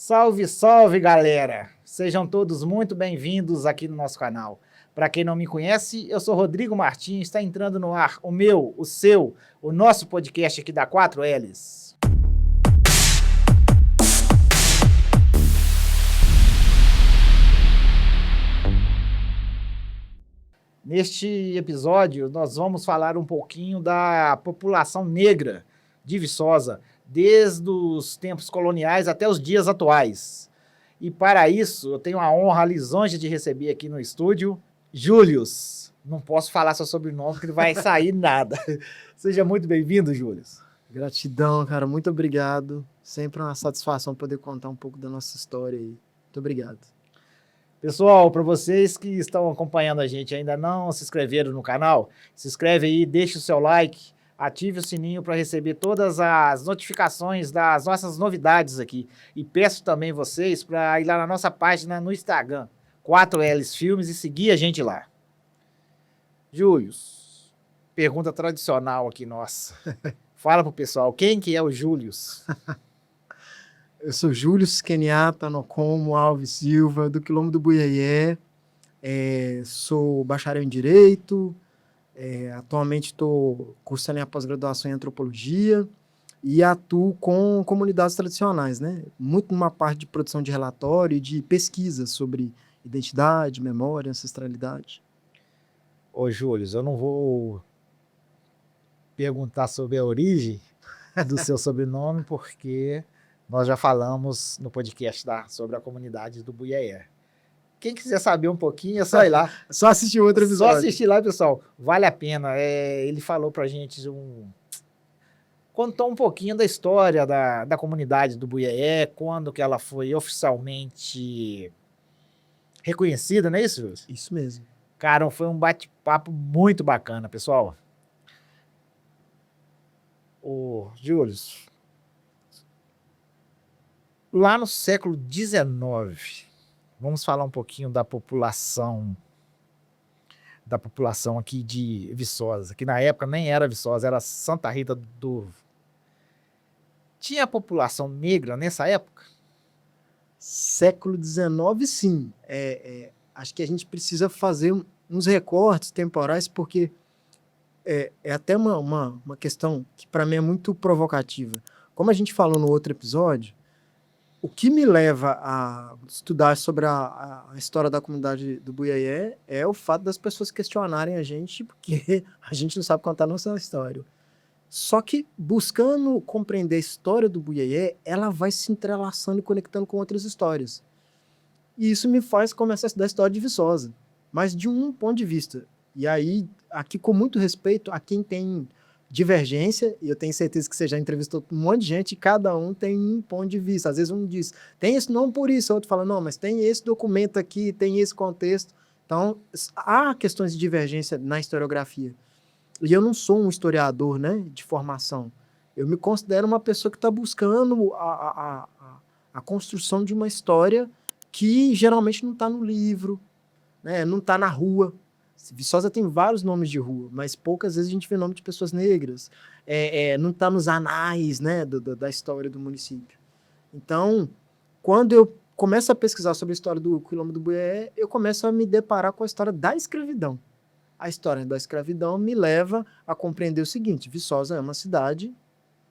Salve, salve, galera! Sejam todos muito bem-vindos aqui no nosso canal. Para quem não me conhece, eu sou Rodrigo Martins, está entrando no ar o meu, o seu, o nosso podcast aqui da 4Ls. Neste episódio, nós vamos falar um pouquinho da população negra de Viçosa, desde os tempos coloniais até os dias atuais. E para isso, eu tenho a honra, a lisonja de receber aqui no estúdio, Július. Não posso falar seu sobrenome, porque não vai sair nada. Seja muito bem-vindo, Július. Gratidão, cara. Muito obrigado. Sempre uma satisfação poder contar um pouco da nossa história aí. Muito obrigado. Pessoal, para vocês que estão acompanhando a gente e ainda não se inscreveram no canal, se inscreve aí, deixa o seu like, ative o sininho para receber todas as notificações das nossas novidades aqui. E peço também vocês para ir lá na nossa página no Instagram, 4Ls Filmes, e seguir a gente lá. Július, pergunta tradicional aqui nossa. Fala pro pessoal, quem que é o Július? Eu sou Július Kenyatta Nocomo Alves Silva, do Quilombo do Buiaé. Sou bacharel em Direito. Atualmente estou cursando a pós-graduação em Antropologia e atuo com comunidades tradicionais, né? Muito numa parte de produção de relatório e de pesquisa sobre identidade, memória, ancestralidade. Ô, Július, eu não vou perguntar sobre a origem do seu sobrenome, porque nós já falamos no podcast sobre a comunidade do Buiaé. Quem quiser saber um pouquinho, é só ir lá. Só assistir outro episódio. Só assistir lá, pessoal. Vale a pena. Ele falou pra gente contou um pouquinho da história da comunidade do Buiaé, quando que ela foi oficialmente reconhecida, não é isso, Júlio? Isso mesmo. Cara, foi um bate-papo muito bacana, pessoal. Ô, Júlio, lá no século XIX, vamos falar um pouquinho da população aqui de Viçosa, que na época nem era Viçosa, era Santa Rita do... Tinha população negra nessa época? Século XIX, sim. Acho que a gente precisa fazer uns recortes temporais, porque é até uma questão que para mim é muito provocativa. Como a gente falou no outro episódio, o que me leva a estudar sobre a história da comunidade do Buiaé é o fato das pessoas questionarem a gente, porque a gente não sabe contar a nossa história. Só que, buscando compreender a história do Buiaé, ela vai se entrelaçando e conectando com outras histórias. E isso me faz começar a estudar a história de Viçosa, mas de um ponto de vista. E aí, aqui com muito respeito a quem tem divergência, e eu tenho certeza que você já entrevistou um monte de gente, e cada um tem um ponto de vista. Às vezes um diz, tem esse nome por isso, outro fala, não, mas tem esse documento aqui, tem esse contexto. Então, há questões de divergência na historiografia. E eu não sou um historiador, né, de formação. Eu me considero uma pessoa que está buscando a construção de uma história que geralmente não está no livro, né, não está na rua. Viçosa tem vários nomes de rua, mas poucas vezes a gente vê nome de pessoas negras. Não está nos anais, né, da história do município. Então, quando eu começo a pesquisar sobre a história do Quilombo do Buiaé, eu começo a me deparar com a história da escravidão. A história da escravidão me leva a compreender o seguinte: Viçosa é uma cidade,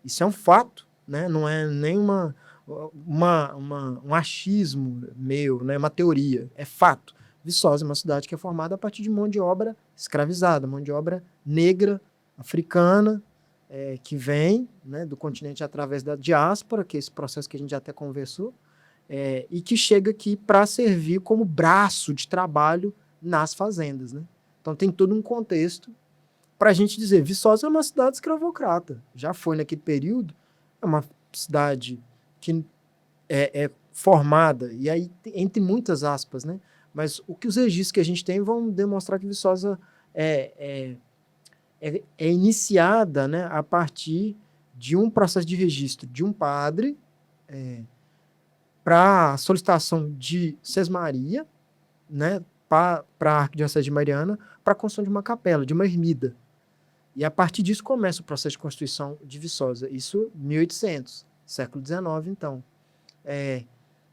isso é um fato, né, não é nem um achismo meu, né, uma teoria, é fato. Viçosa é uma cidade que é formada a partir de mão de obra escravizada, mão de obra negra, africana, que vem, né, do continente através da diáspora, que é esse processo que a gente já até conversou, e que chega aqui para servir como braço de trabalho nas fazendas, né? Então tem todo um contexto para a gente dizer, Viçosa é uma cidade escravocrata, já foi naquele período, é uma cidade que é formada, e aí entre muitas aspas, né? Mas o que os registros que a gente tem vão demonstrar que Viçosa é iniciada, né, a partir de um processo de registro de um padre para solicitação de sesmaria, né, para a Arquidiocese de Mariana, para a construção de uma capela, de uma ermida. E a partir disso começa o processo de constituição de Viçosa. Isso 1800, século XIX, então.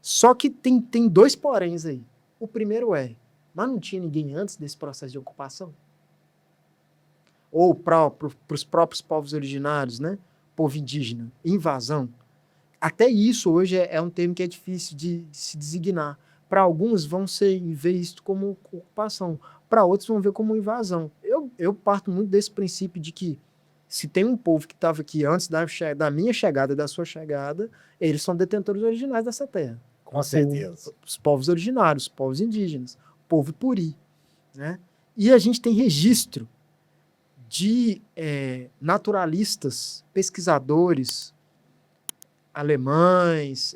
Só que tem dois poréns aí. O primeiro mas não tinha ninguém antes desse processo de ocupação? Ou para os próprios povos originários, né? Povo indígena, invasão. Até isso hoje é um termo que é difícil de se designar. Para alguns vão ver isso como ocupação, para outros vão ver como invasão. Eu parto muito desse princípio de que se tem um povo que estava aqui antes da minha chegada, da sua chegada, eles são detentores originais dessa terra. Com certeza. Os povos originários, os povos indígenas, o povo Puri. Né? E a gente tem registro de naturalistas, pesquisadores, alemães,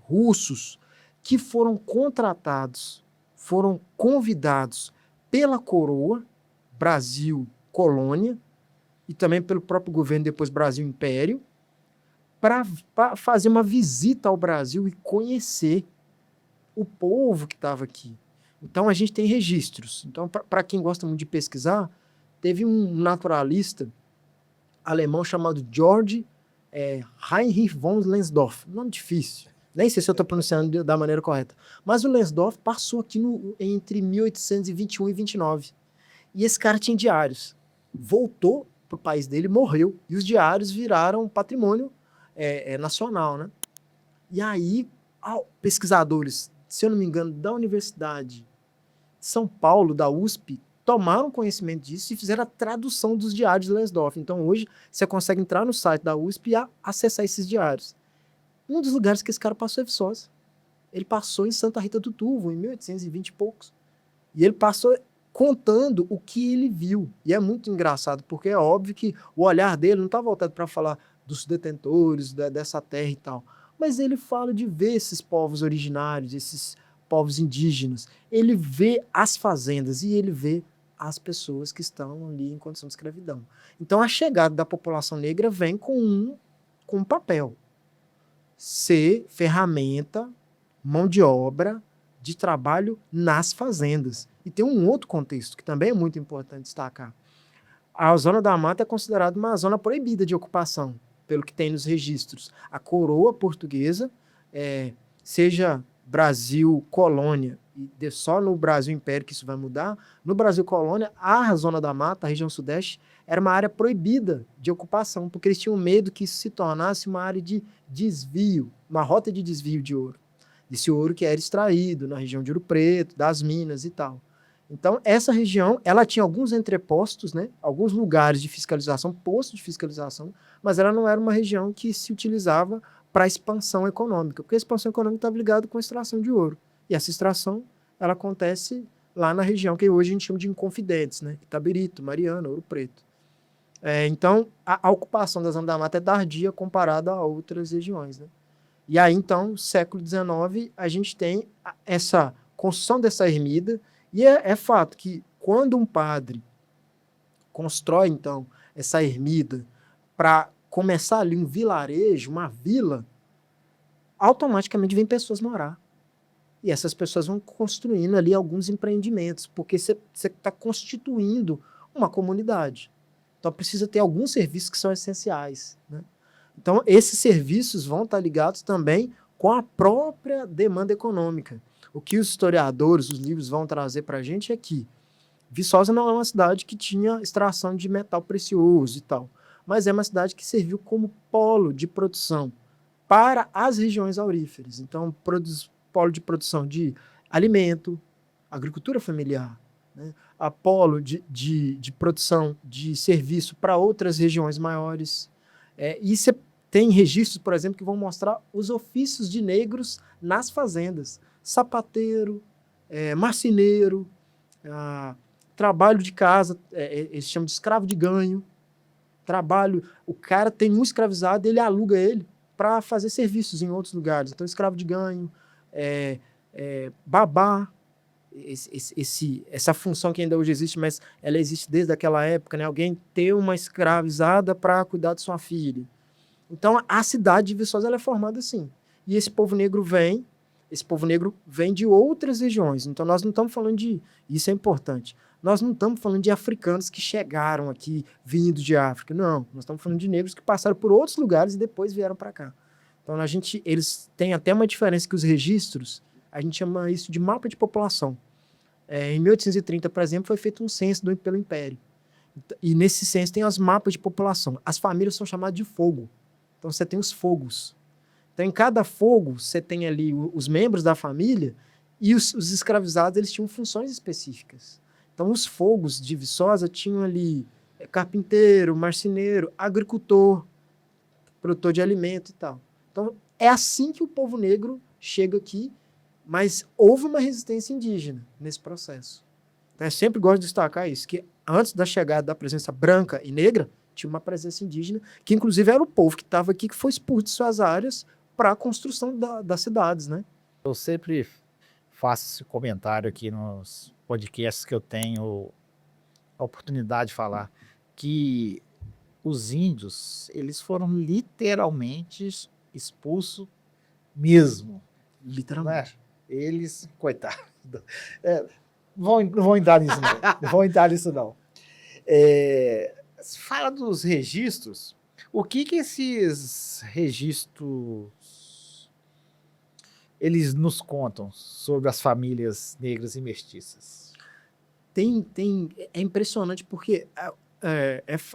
russos, que foram contratados, foram convidados pela coroa, Brasil colônia, e também pelo próprio governo, depois Brasil Império, para fazer uma visita ao Brasil e conhecer o povo que estava aqui. Então, a gente tem registros. Então, para quem gosta muito de pesquisar, teve um naturalista alemão chamado Georg Heinrich von Lensdorff. Nome difícil. Nem sei se eu estou pronunciando da maneira correta. Mas o Lensdorff passou aqui entre 1821 e 29. E esse cara tinha diários. Voltou para o país dele, morreu. E os diários viraram patrimônio nacional, né? E aí, pesquisadores, se eu não me engano, da Universidade de São Paulo, da USP, tomaram conhecimento disso e fizeram a tradução dos diários de Lensdorff. Então, hoje, você consegue entrar no site da USP e acessar esses diários. Um dos lugares que esse cara passou é Viçosa. Ele passou em Santa Rita do Turvo, em 1820 e poucos. E ele passou contando o que ele viu. E é muito engraçado, porque é óbvio que o olhar dele não está voltado para falar dos detentores dessa terra e tal. Mas ele fala de ver esses povos originários, esses povos indígenas. Ele vê as fazendas e ele vê as pessoas que estão ali em condição de escravidão. Então, a chegada da população negra vem com um papel. Ser ferramenta, mão de obra, de trabalho nas fazendas. E tem um outro contexto que também é muito importante destacar. A zona da mata é considerada uma zona proibida de ocupação, pelo que tem nos registros. A coroa portuguesa, seja Brasil colônia, e só no Brasil Império que isso vai mudar, no Brasil colônia, a zona da mata, a região sudeste, era uma área proibida de ocupação, porque eles tinham medo que isso se tornasse uma área de desvio, uma rota de desvio de ouro. Desse ouro que era extraído na região de Ouro Preto, das minas e tal. Então, essa região, ela tinha alguns entrepostos, né? Alguns lugares de fiscalização, postos de fiscalização, mas ela não era uma região que se utilizava para expansão econômica, porque a expansão econômica estava ligada com a extração de ouro. E essa extração, ela acontece lá na região que hoje a gente chama de Inconfidentes, né? Itabirito, Mariana, Ouro Preto. Então, a ocupação da zona da mata é tardia comparada a outras regiões, né? E aí, então, século XIX, a gente tem essa construção dessa ermida, e é fato que quando um padre constrói, então, essa ermida para começar ali um vilarejo, uma vila, automaticamente vem pessoas morar. E essas pessoas vão construindo ali alguns empreendimentos, porque você está constituindo uma comunidade. Então, precisa ter alguns serviços que são essenciais, né? Então, esses serviços vão estar ligados também com a própria demanda econômica. O que os historiadores, os livros vão trazer para a gente é que Viçosa não é uma cidade que tinha extração de metal precioso e tal, mas é uma cidade que serviu como polo de produção para as regiões auríferas. Então, polo de produção de alimento, agricultura familiar, né? A polo de produção de serviço para outras regiões maiores. E você tem registros, por exemplo, que vão mostrar os ofícios de negros nas fazendas. Sapateiro, marceneiro, trabalho de casa, eles chamam de escravo de ganho. Trabalho, o cara tem um escravizado, ele aluga ele para fazer serviços em outros lugares. Então, escravo de ganho, babá, essa função que ainda hoje existe, mas ela existe desde aquela época, né? Alguém ter uma escravizada para cuidar de sua filha. Então, a cidade de Viçosa ela é formada assim. E esse povo negro vem de outras regiões. Então, nós não estamos falando de... Isso é importante. Nós não estamos falando de africanos que chegaram aqui, vindo de África. Não, nós estamos falando de negros que passaram por outros lugares e depois vieram para cá. Então, eles têm até uma diferença que os registros, a gente chama isso de mapa de população. Em 1830, por exemplo, foi feito um censo pelo Império. E nesse censo tem os mapas de população. As famílias são chamadas de fogo. Então, você tem os fogos. Então, em cada fogo, você tem ali os membros da família e os escravizados, eles tinham funções específicas. Então, os fogos de Viçosa tinham ali carpinteiro, marceneiro, agricultor, produtor de alimento e tal. Então, é assim que o povo negro chega aqui, mas houve uma resistência indígena nesse processo. Então, eu sempre gosto de destacar isso, que antes da chegada da presença branca e negra, tinha uma presença indígena, que inclusive era o povo que estava aqui, que foi expulso de suas áreas para a construção das cidades, né? Eu sempre faço esse comentário aqui nos podcasts que eu tenho a oportunidade de falar, que os índios, eles foram literalmente expulsos mesmo. Literalmente. Né? Eles, coitados, não vão entrar nisso não. Não vão entrar nisso não. Fala dos registros. O que esses registros eles nos contam sobre as famílias negras e mestiças? É impressionante porque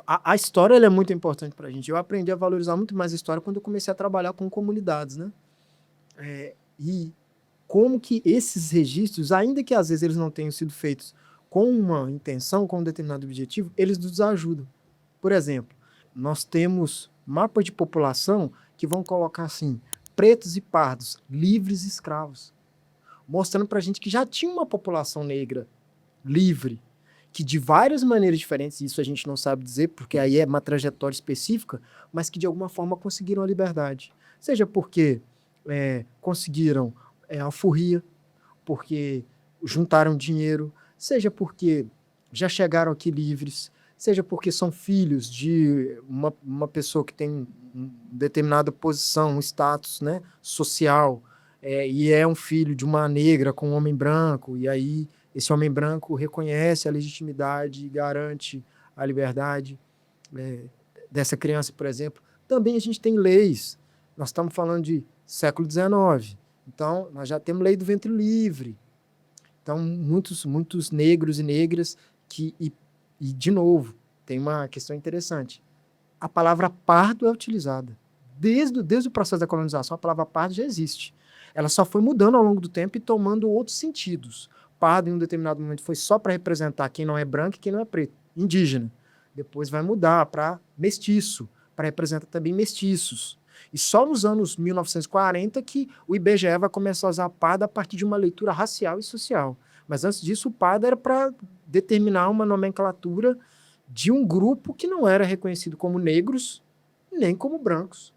a história ela é muito importante para a gente. Eu aprendi a valorizar muito mais a história quando eu comecei a trabalhar com comunidades, né? E como que esses registros, ainda que às vezes eles não tenham sido feitos com uma intenção, com um determinado objetivo, eles nos ajudam. Por exemplo, nós temos mapas de população que vão colocar assim, pretos e pardos, livres e escravos, mostrando para a gente que já tinha uma população negra livre, que de várias maneiras diferentes, isso a gente não sabe dizer, porque aí é uma trajetória específica, mas que de alguma forma conseguiram a liberdade. Seja porque conseguiram alforria, porque juntaram dinheiro, seja porque já chegaram aqui livres, seja porque são filhos de uma pessoa que tem uma determinada posição, um status, né, social, e é um filho de uma negra com um homem branco, e aí esse homem branco reconhece a legitimidade e garante a liberdade dessa criança, por exemplo. Também a gente tem leis. Nós estamos falando de século XIX. Então, nós já temos lei do ventre livre. Então, muitos negros e negras e, de novo, tem uma questão interessante. A palavra pardo é utilizada. Desde o processo da colonização, a palavra pardo já existe. Ela só foi mudando ao longo do tempo e tomando outros sentidos. Pardo, em um determinado momento, foi só para representar quem não é branco e quem não é preto, indígena. Depois vai mudar para mestiço, para representar também mestiços. E só nos anos 1940 que o IBGE vai começar a usar pardo a partir de uma leitura racial e social. Mas antes disso, o pardo era para determinar uma nomenclatura de um grupo que não era reconhecido como negros nem como brancos.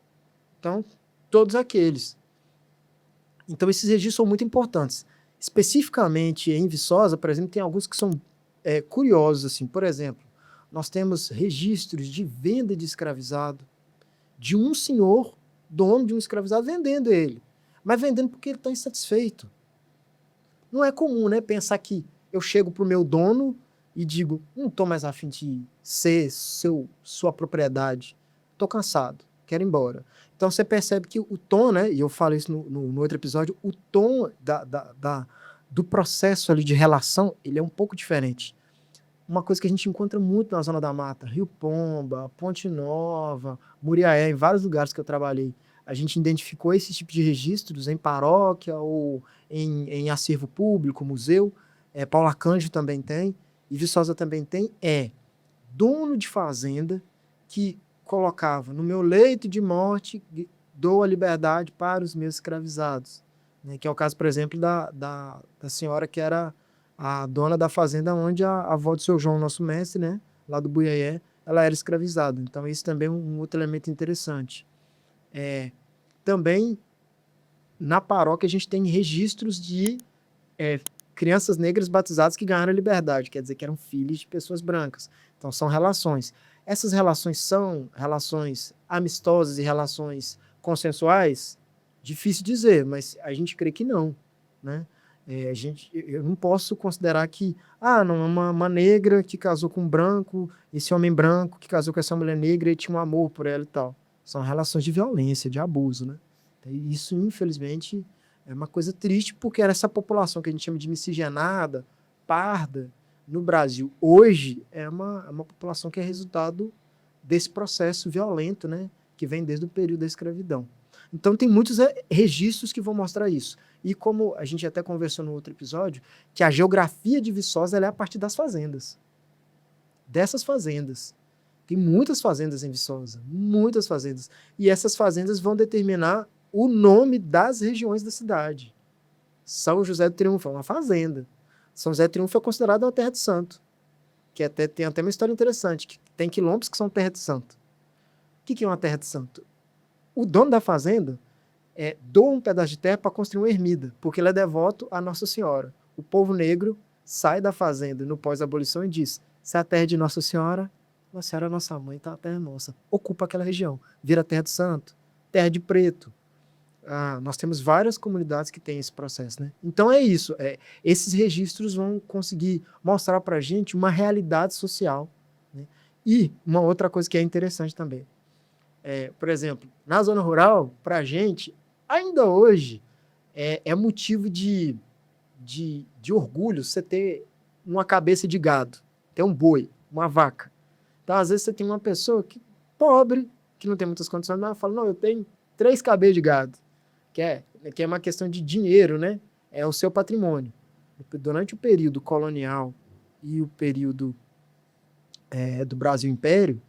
Então, todos aqueles. Então, esses registros são muito importantes. Especificamente em Viçosa, por exemplo, tem alguns que são curiosos. Assim. Por exemplo, nós temos registros de venda de escravizado, de um senhor, dono de um escravizado, vendendo ele. Mas vendendo porque ele está insatisfeito. Não é comum, né? Pensar que eu chego para o meu dono e digo, não estou mais a fim de ser sua propriedade. Estou cansado, quero ir embora. Então você percebe que o tom, né? E eu falo isso no outro episódio, o tom do processo ali de relação, ele é um pouco diferente. Uma coisa que a gente encontra muito na Zona da Mata, Rio Pomba, Ponte Nova, Muriaé, em vários lugares que eu trabalhei, a gente identificou esse tipo de registros em paróquia ou em acervo público, museu. Paula Cândido também tem, e Viçosa também tem, dono de fazenda que colocava no meu leito de morte, dou a liberdade para os meus escravizados. Né? Que é o caso, por exemplo, da senhora que era a dona da fazenda onde a avó do seu João, nosso mestre, né, lá do Buiaé, ela era escravizada. Então, isso também é um outro elemento interessante. Também, na paróquia, a gente tem registros de crianças negras batizadas que ganharam a liberdade, quer dizer, que eram filhos de pessoas brancas. Então, são relações. Essas relações são relações amistosas e relações consensuais? Difícil dizer, mas a gente crê que não, né? Eu não posso considerar que não é uma negra que casou com um branco, esse homem branco que casou com essa mulher negra e tinha um amor por ela e tal. São relações de violência, de abuso, né? E isso, infelizmente, é uma coisa triste, porque era essa população que a gente chama de miscigenada, parda, no Brasil. Hoje é uma população que é resultado desse processo violento, né, que vem desde o período da escravidão. Então, tem muitos registros que vão mostrar isso. E como a gente até conversou no outro episódio, que a geografia de Viçosa ela é a partir das fazendas. Dessas fazendas. Tem muitas fazendas em Viçosa, muitas fazendas. E essas fazendas vão determinar o nome das regiões da cidade. São José do Triunfo é uma fazenda. São José do Triunfo é considerado uma terra de santo. Que tem até uma história interessante, que tem quilombos que são terra de santo. O que é uma terra de santo? O dono da fazenda doa um pedaço de terra para construir uma ermida, porque ele é devoto a Nossa Senhora. O povo negro sai da fazenda no pós-abolição e diz: se a terra é de Nossa Senhora, Nossa Senhora é nossa mãe, então a terra é nossa. Ocupa aquela região, vira terra de santo, terra de preto. Nós temos várias comunidades que têm esse processo, né? Então é isso. Esses registros vão conseguir mostrar para a gente uma realidade social, né? E uma outra coisa que é interessante também. Por exemplo, na zona rural, para a gente, ainda hoje, é motivo de orgulho você ter uma cabeça de gado, ter um boi, uma vaca. Então, às vezes, você tem uma pessoa pobre, que não tem muitas condições, mas ela fala: não, eu tenho 3 cabeças de gado, que é uma questão de dinheiro, né? É o seu patrimônio. Durante o período colonial e o período do Brasil Império,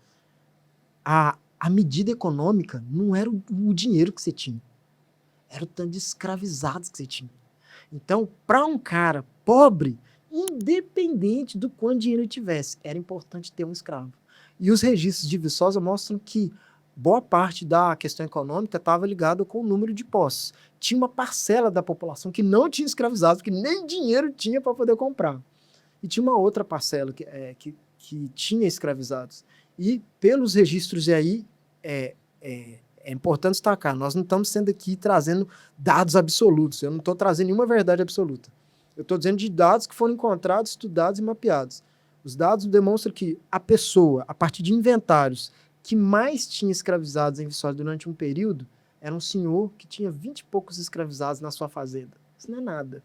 a medida econômica não era o dinheiro que você tinha, era o tanto de escravizados que você tinha. Então, para um cara pobre, independente do quanto dinheiro ele tivesse, era importante ter um escravo. E os registros de Viçosa mostram que boa parte da questão econômica estava ligada com o número de posses. Tinha uma parcela da população que não tinha escravizados, que nem dinheiro tinha para poder comprar. E tinha uma outra parcela que tinha escravizados. E pelos registros aí, é importante destacar, nós não estamos sendo aqui trazendo dados absolutos, eu não estou trazendo nenhuma verdade absoluta. Eu estou dizendo de dados que foram encontrados, estudados e mapeados. Os dados demonstram que a pessoa, a partir de inventários, que mais tinha escravizados em Viçosa durante um período, era um senhor que tinha 20 e poucos escravizados na sua fazenda. Isso não é nada.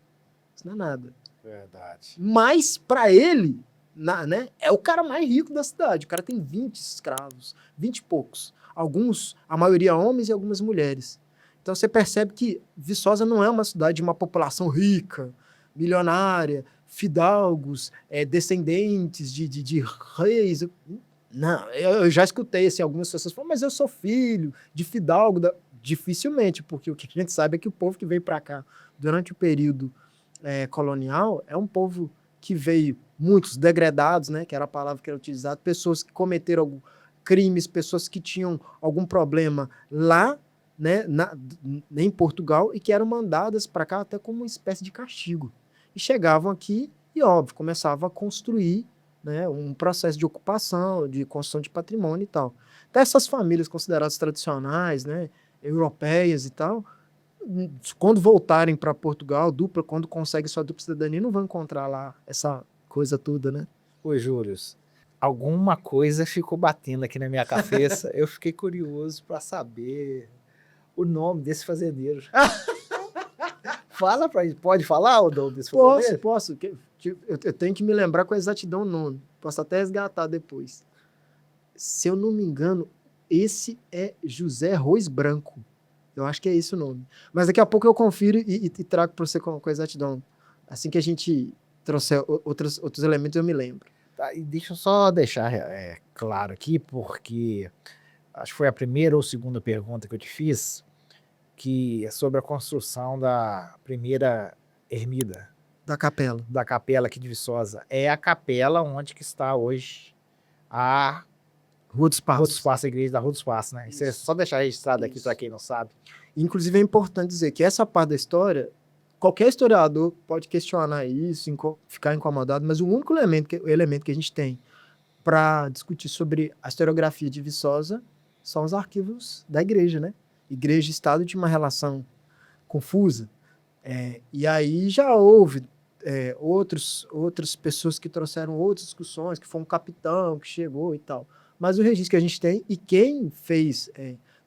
Isso não é nada. Verdade. Mas, para ele, né, é o cara mais rico da cidade. O cara tem 20 escravos, 20 e poucos. Alguns, a maioria homens e algumas mulheres. Então você percebe que Viçosa não é uma cidade de uma população rica, milionária, fidalgos, descendentes de reis. Não, eu já escutei assim, algumas pessoas falam: mas eu sou filho de fidalgo. Dificilmente, porque o que a gente sabe é que o povo que veio para cá durante o período colonial é um povo que veio, muitos degredados, né, que era a palavra que era utilizada, pessoas que cometeram crimes, pessoas que tinham algum problema lá, né, em Portugal, e que eram mandadas para cá até como uma espécie de castigo. E chegavam aqui e, óbvio, começavam a construir, né, um processo de ocupação, de construção de patrimônio e tal. Até essas famílias consideradas tradicionais, né, europeias e tal, quando voltarem para Portugal, quando conseguem sua dupla cidadania, não vão encontrar lá essa coisa toda, né? Oi, Júlio, alguma coisa ficou batendo aqui na minha cabeça. Eu fiquei curioso para saber o nome desse fazendeiro. Fala pra gente, pode falar o nome desse fazendeiro? Posso. Eu tenho que me lembrar com exatidão o nome. Posso até resgatar depois. Se eu não me engano, esse é José Rois Branco. Eu acho que é esse o nome. Mas daqui a pouco eu confiro e trago para você com exatidão. Assim que a gente trouxer outros elementos, eu me lembro. Tá, e deixa eu só deixar claro aqui, porque acho que foi a primeira ou segunda pergunta que eu te fiz, que é sobre a construção da primeira ermida. Da capela. Da capela aqui de Viçosa. É a capela onde que está hoje a Rua dos Passos. Rua dos Passos, a igreja da Rua dos Passos, né? Isso é só deixar registrado aqui para quem não sabe. Inclusive é importante dizer que essa parte da história, qualquer historiador pode questionar isso, ficar incomodado, mas o único elemento que a gente tem para discutir sobre a historiografia de Viçosa são os arquivos da igreja, né? Igreja e Estado tinha uma relação confusa. E aí já houve outras pessoas que trouxeram outras discussões, que foi um capitão que chegou e tal. Mas o registro que a gente tem, e quem fez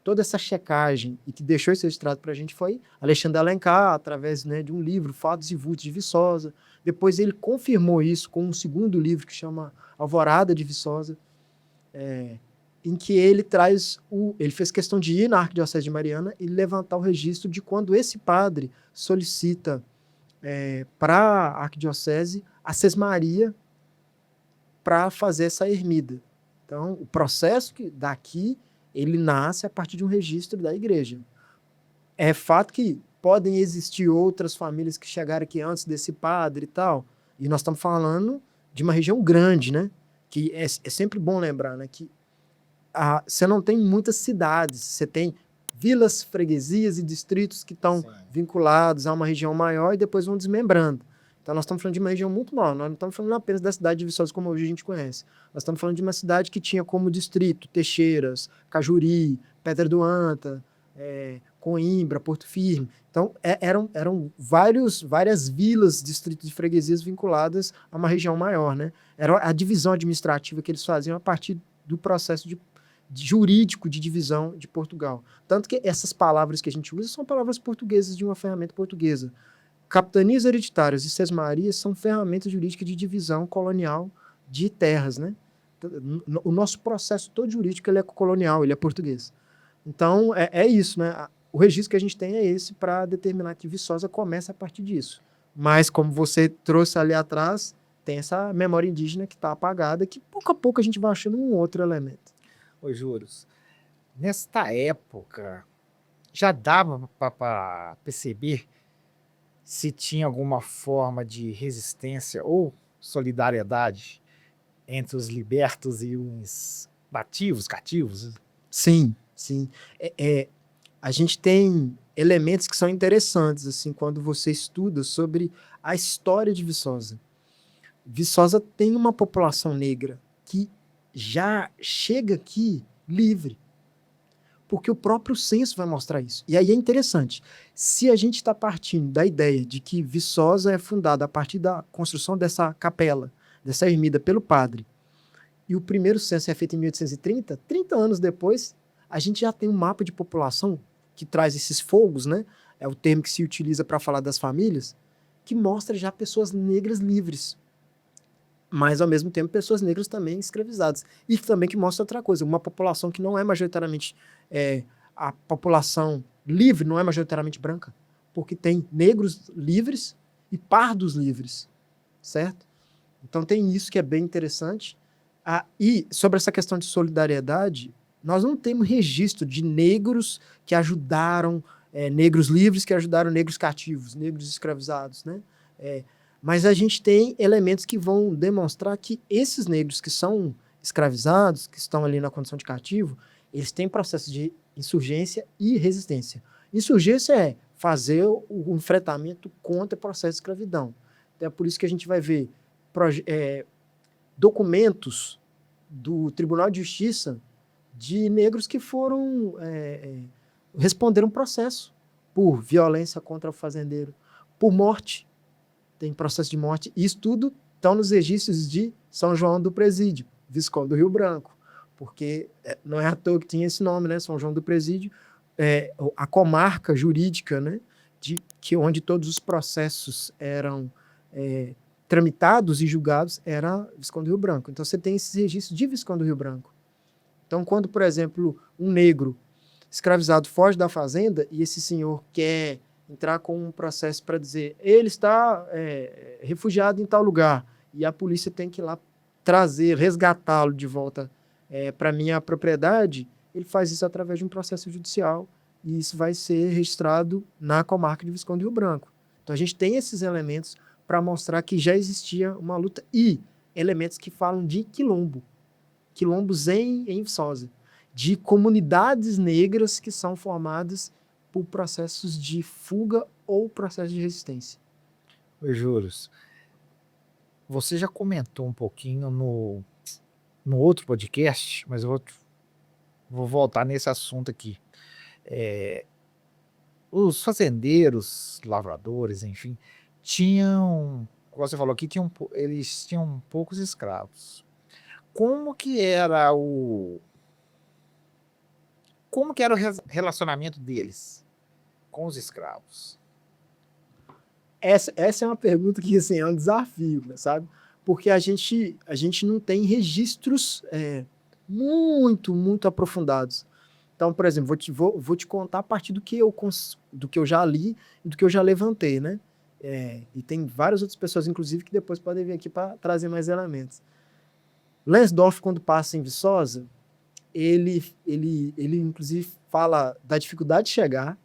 toda essa checagem e que deixou esse registrado para a gente foi Alexandre Alencar, através, né, de um livro, Fatos e Vultos de Viçosa. Depois ele confirmou isso com um segundo livro que chama Alvorada de Viçosa, em que ele ele fez questão de ir na Arquidiocese de Mariana e levantar o registro de quando esse padre solicita para a Arquidiocese a sesmaria para fazer essa ermida. Então, o processo daqui, ele nasce a partir de um registro da igreja. É fato que podem existir outras famílias que chegaram aqui antes desse padre e tal, e nós estamos falando de uma região grande, né? Que é sempre bom lembrar, né? Que você não tem muitas cidades, você tem vilas, freguesias e distritos que estão vinculados a uma região maior e depois vão desmembrando. Então, nós estamos falando de uma região muito maior. Nós não estamos falando apenas da cidade de Viçosa, como hoje a gente conhece. Nós estamos falando de uma cidade que tinha como distrito Teixeiras, Cajuri, Pedra do Anta, Coimbra, Porto Firme. Então, eram várias vilas, distritos de freguesias vinculadas a uma região maior, né? Era a divisão administrativa que eles faziam a partir do processo jurídico de divisão de Portugal. Tanto que essas palavras que a gente usa são palavras portuguesas de uma ferramenta portuguesa. Capitanias hereditárias e sesmarias são ferramentas jurídicas de divisão colonial de terras, né? O nosso processo todo jurídico ele é colonial, ele é português. Então, é isso, né? O registro que a gente tem é esse para determinar que Viçosa começa a partir disso. Mas, como você trouxe ali atrás, tem essa memória indígena que está apagada, que pouco a pouco a gente vai achando um outro elemento. Ô, Juros, nesta época, já dava para perceber se tinha alguma forma de resistência ou solidariedade entre os libertos e os cativos? Sim, sim. A gente tem elementos que são interessantes, assim, quando você estuda sobre a história de Viçosa. Viçosa tem uma população negra que já chega aqui livre, porque o próprio censo vai mostrar isso. E aí é interessante, se a gente está partindo da ideia de que Viçosa é fundada a partir da construção dessa capela, dessa ermida pelo padre, e o primeiro censo é feito em 1830, 30 anos depois, a gente já tem um mapa de população que traz esses fogos, né? É o termo que se utiliza para falar das famílias, que mostra já pessoas negras livres, mas ao mesmo tempo pessoas negras também escravizadas. E também que mostra outra coisa, uma população que não é majoritariamente, a população livre não é majoritariamente branca, porque tem negros livres e pardos livres, certo? Então tem isso que é bem interessante. E sobre essa questão de solidariedade, nós não temos registro de negros que ajudaram, negros livres que ajudaram negros cativos, negros escravizados, né? Mas a gente tem elementos que vão demonstrar que esses negros que são escravizados, que estão ali na condição de cativo, eles têm processo de insurgência e resistência. Insurgência é fazer o enfrentamento contra o processo de escravidão. Então, é por isso que a gente vai ver documentos do Tribunal de Justiça de negros que foram responder um processo por violência contra o fazendeiro, por morte. Tem processo de morte. Isso tudo estão nos registros de São João do Presídio, Visconde do Rio Branco, porque não é à toa que tinha esse nome, né? São João do Presídio, a comarca jurídica, né? Onde todos os processos eram tramitados e julgados, era Visconde do Rio Branco. Então você tem esses registros de Visconde do Rio Branco. Então, quando, por exemplo, um negro escravizado foge da fazenda e esse senhor quer entrar com um processo para dizer ele está refugiado em tal lugar e a polícia tem que ir lá resgatá-lo de volta para minha propriedade, ele faz isso através de um processo judicial e isso vai ser registrado na comarca de Visconde do Rio Branco. Então a gente tem esses elementos para mostrar que já existia uma luta e elementos que falam de quilombos em Viçosa, de comunidades negras que são formadas por processos de fuga ou processos de resistência. Oi, Juros, você já comentou um pouquinho no outro podcast, mas eu vou voltar nesse assunto aqui. Os fazendeiros, lavradores, enfim, tinham, como você falou aqui, eles tinham poucos escravos. Como que era como que era o relacionamento deles com os escravos? Essa é uma pergunta que assim, é um desafio, né, sabe? Porque a gente não tem registros muito aprofundados. Então, por exemplo, vou te contar a partir do que eu já li e do que eu já levantei, né? E tem várias outras pessoas, inclusive, que depois podem vir aqui para trazer mais elementos. Lensdorff, quando passa em Viçosa, ele inclusive fala da dificuldade de chegar,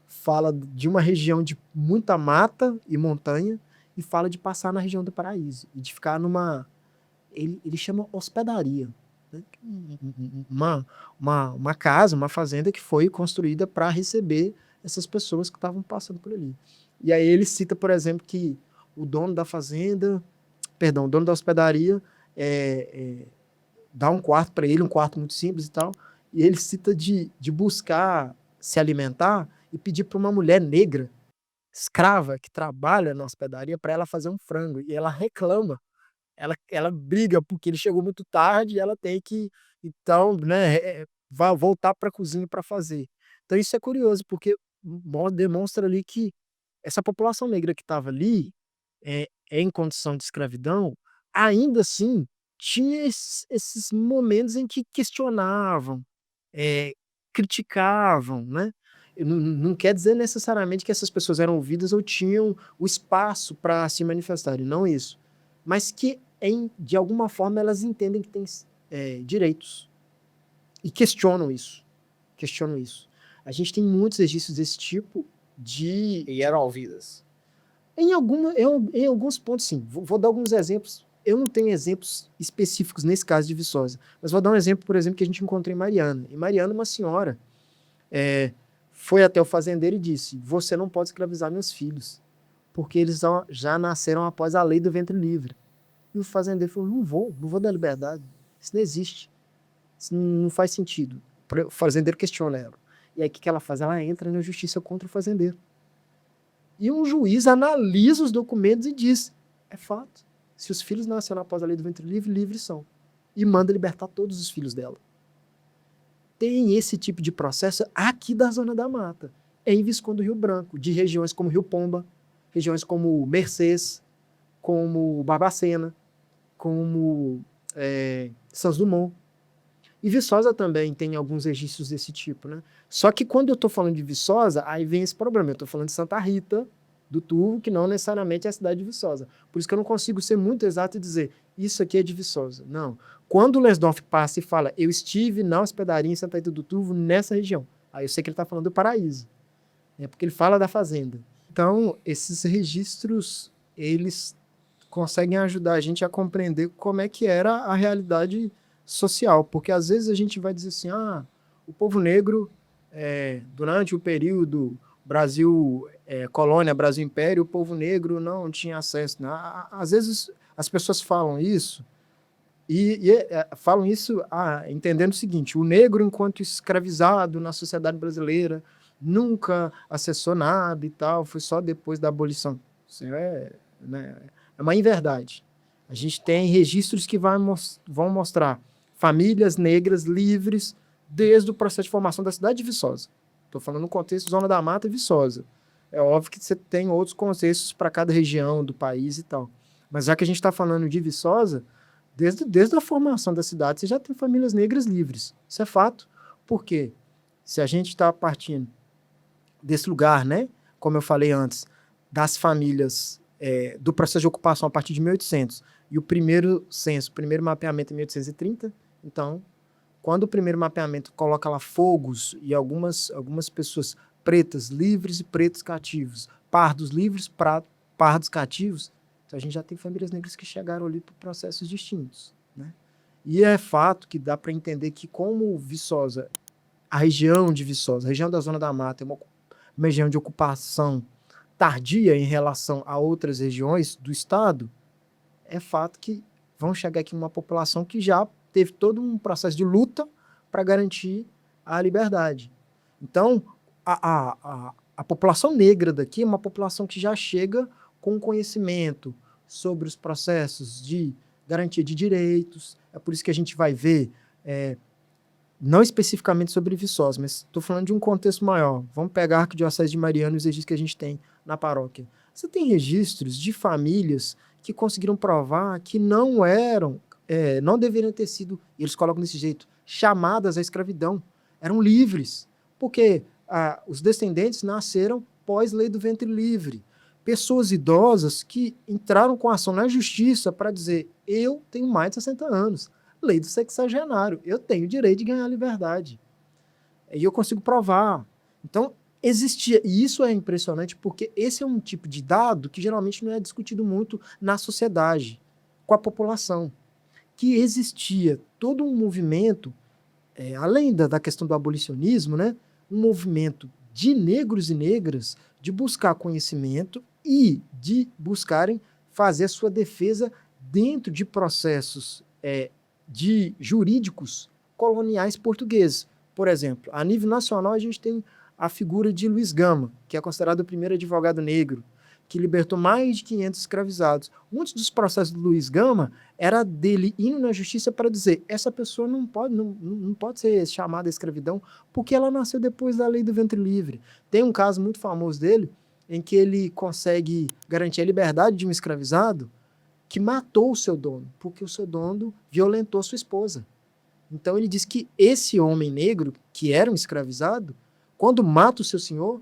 fala de uma região de muita mata e montanha e fala de passar na região do Paraíso e de ficar numa... Ele chama hospedaria, né? Uma casa, uma fazenda que foi construída para receber essas pessoas que estavam passando por ali. E aí ele cita, por exemplo, que o dono da fazenda, o dono da hospedaria dá um quarto para ele, um quarto muito simples e tal, e ele cita de buscar se alimentar e pedir para uma mulher negra, escrava, que trabalha na hospedaria, para ela fazer um frango. E ela reclama, ela briga porque ele chegou muito tarde e ela tem que, então, né, voltar para a cozinha para fazer. Então isso é curioso, porque demonstra ali que essa população negra que estava ali, em condição de escravidão, ainda assim tinha esses momentos em que questionavam, criticavam, né? Não quer dizer necessariamente que essas pessoas eram ouvidas ou tinham o espaço para se manifestarem, não isso. Mas que, de alguma forma, elas entendem que têm direitos e questionam isso. A gente tem muitos registros desse tipo E eram ouvidas? Em alguns pontos, sim. Vou dar alguns exemplos. Eu não tenho exemplos específicos nesse caso de Viçosa, mas vou dar um exemplo, por exemplo, que a gente encontrou em Mariana. Em Mariana, uma senhora foi até o fazendeiro e disse: você não pode escravizar meus filhos, porque eles já nasceram após a lei do ventre livre. E o fazendeiro falou: não vou dar liberdade. Isso não existe. Isso não faz sentido. O fazendeiro questiona ela. E aí o que ela faz? Ela entra na justiça contra o fazendeiro. E um juiz analisa os documentos e diz: é fato. Se os filhos nasceram após a lei do ventre livre, livres são. E manda libertar todos os filhos dela. Tem esse tipo de processo aqui da Zona da Mata, em Visconde do Rio Branco, de regiões como Rio Pomba, regiões como Mercês, como Barbacena, como Santos Dumont. E Viçosa também tem alguns registros desse tipo, né? Só que quando eu estou falando de Viçosa, aí vem esse problema. Eu estou falando de Santa Rita do Turvo, que não necessariamente é a cidade de Viçosa. Por isso que eu não consigo ser muito exato e dizer isso aqui é de Viçosa. Não. Quando o Lensdorff passa e fala: eu estive na hospedaria em Santa Rita do Turvo, nessa região, aí eu sei que ele está falando do Paraíso. Porque ele fala da fazenda. Então, esses registros, eles conseguem ajudar a gente a compreender como é que era a realidade social, porque às vezes a gente vai dizer assim: o povo negro, durante o período Brasil colônia, Brasil império, o povo negro não tinha acesso. Né? Às vezes as pessoas falam isso falam isso entendendo o seguinte: o negro, enquanto escravizado na sociedade brasileira, nunca acessou nada e tal, foi só depois da abolição. Isso é uma inverdade. A gente tem registros que vão mostrar famílias negras livres desde o processo de formação da cidade de Viçosa. Estou falando no contexto de Zona da Mata e Viçosa. É óbvio que você tem outros contextos para cada região do país e tal. Mas já que a gente está falando de Viçosa, desde a formação da cidade, você já tem famílias negras livres. Isso é fato. Por quê? Se a gente está partindo desse lugar, né, como eu falei antes, das famílias do processo de ocupação a partir de 1800, e o primeiro censo, o primeiro mapeamento em 1830, então, quando o primeiro mapeamento coloca lá fogos e algumas pessoas pretas livres e pretos cativos, pardos livres, pardos cativos, então a gente já tem famílias negras que chegaram ali por processos distintos, né? E é fato que dá para entender que como Viçosa, a região de Viçosa, a região da Zona da Mata, é uma região de ocupação tardia em relação a outras regiões do estado, é fato que vão chegar aqui uma população que já teve todo um processo de luta para garantir a liberdade. Então, a população negra daqui é uma população que já chega com conhecimento sobre os processos de garantia de direitos. É por isso que a gente vai ver não especificamente sobre Viçosa, mas estou falando de um contexto maior. Vamos pegar a Arquidiocese de Mariana e os registros que a gente tem na paróquia. Você tem registros de famílias que conseguiram provar que não eram, não deveriam ter sido, eles colocam desse jeito, chamadas à escravidão. Eram livres, porque os descendentes nasceram pós-lei do ventre livre. Pessoas idosas que entraram com ação na justiça para dizer, eu tenho mais de 60 anos. Lei do sexagenário, eu tenho o direito de ganhar liberdade. E eu consigo provar. Então, existia, e isso é impressionante porque esse é um tipo de dado que geralmente não é discutido muito na sociedade, com a população, que existia todo um movimento, além da questão do abolicionismo, né, um movimento de negros e negras de buscar conhecimento e de buscarem fazer a sua defesa dentro de processos de jurídicos coloniais portugueses. Por exemplo, a nível nacional a gente tem a figura de Luiz Gama, que é considerado o primeiro advogado negro, que libertou mais de 500 escravizados. Muitos dos processos do Luiz Gama era dele indo na justiça para dizer, essa pessoa não pode ser chamada à escravidão porque ela nasceu depois da lei do ventre livre. Tem um caso muito famoso dele, em que ele consegue garantir a liberdade de um escravizado que matou o seu dono, porque o seu dono violentou sua esposa. Então ele diz que esse homem negro, que era um escravizado, quando mata o seu senhor,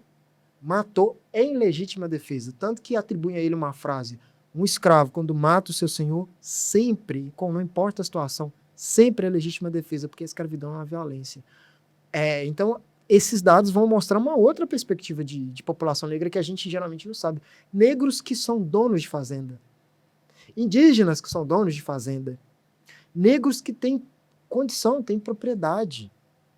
matou em legítima defesa. Tanto que atribui a ele uma frase, um escravo, quando mata o seu senhor, sempre, não importa a situação, sempre é legítima defesa, porque a escravidão é uma violência. Então, esses dados vão mostrar uma outra perspectiva de população negra que a gente geralmente não sabe. Negros que são donos de fazenda. Indígenas que são donos de fazenda. Negros que têm condição, têm propriedade.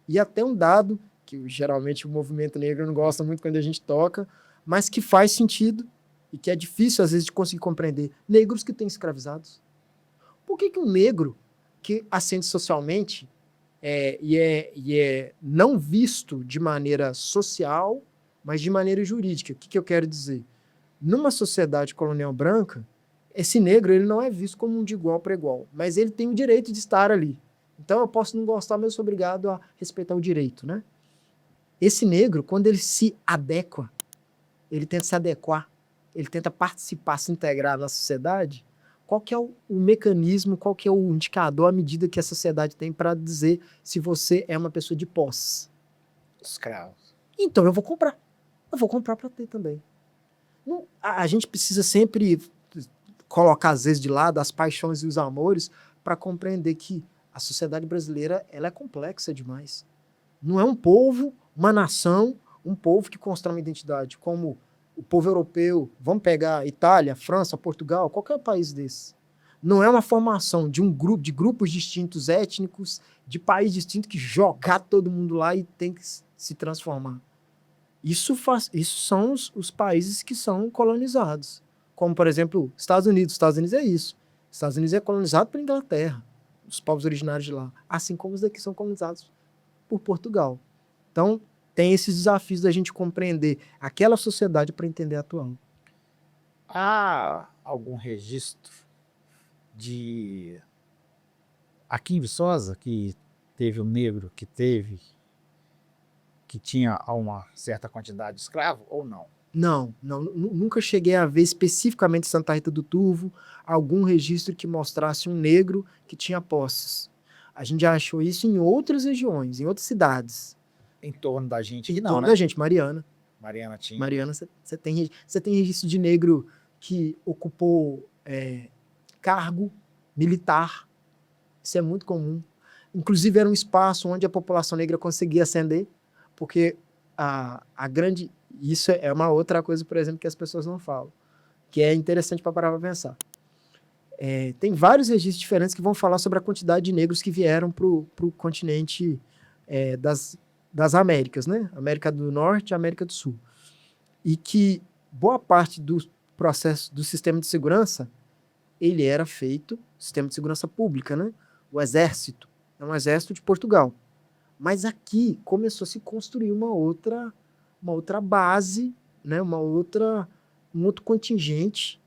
E até um dado que geralmente o movimento negro não gosta muito quando a gente toca, mas que faz sentido e que é difícil às vezes de conseguir compreender. Negros que têm escravizados. Por que um negro que ascende socialmente e é não visto de maneira social, mas de maneira jurídica? O que eu quero dizer? Numa sociedade colonial branca, esse negro ele não é visto como um de igual para igual, mas ele tem o direito de estar ali. Então eu posso não gostar, mas eu sou obrigado a respeitar o direito, né? Esse negro, quando ele se adequa, ele tenta se adequar, ele tenta participar, se integrar na sociedade, qual que é o mecanismo, qual que é o indicador, a medida que a sociedade tem para dizer se você é uma pessoa de posse? Escravos. Então eu vou comprar para ter também. Não, a gente precisa sempre colocar às vezes de lado as paixões e os amores para compreender que a sociedade brasileira ela é complexa demais. Não é um povo, uma nação, um povo que constrói uma identidade, como o povo europeu, vamos pegar Itália, França, Portugal, qualquer país desse. Não é uma formação de de grupos distintos étnicos, de país distinto que jogar todo mundo lá e tem que se transformar. Isso são os países que são colonizados. Como, por exemplo, Estados Unidos. Estados Unidos é isso. Estados Unidos é colonizado pela Inglaterra, os povos originários de lá. Assim como os daqui são colonizados por Portugal. Então, tem esses desafios da gente compreender aquela sociedade para entender a atual. Há algum registro de aqui em Viçosa que teve um negro que tinha uma certa quantidade de escravo ou não? Não, nunca cheguei a ver especificamente em Santa Rita do Turvo algum registro que mostrasse um negro que tinha posses. A gente já achou isso em outras regiões, em outras cidades. Em torno da gente, Em não, torno né? da gente, Mariana. Mariana tinha. Mariana, você tem registro de negro que ocupou cargo militar. Isso é muito comum. Inclusive, era um espaço onde a população negra conseguia ascender, porque a grande... Isso é uma outra coisa, por exemplo, que as pessoas não falam, que é interessante para parar para pensar. Tem vários registros diferentes que vão falar sobre a quantidade de negros que vieram para o continente das Américas, né? América do Norte e América do Sul. E que boa parte do processo do sistema de segurança, ele era feito, sistema de segurança pública, né? O exército, é um exército de Portugal. Mas aqui começou a se construir uma outra base, né? um outro contingente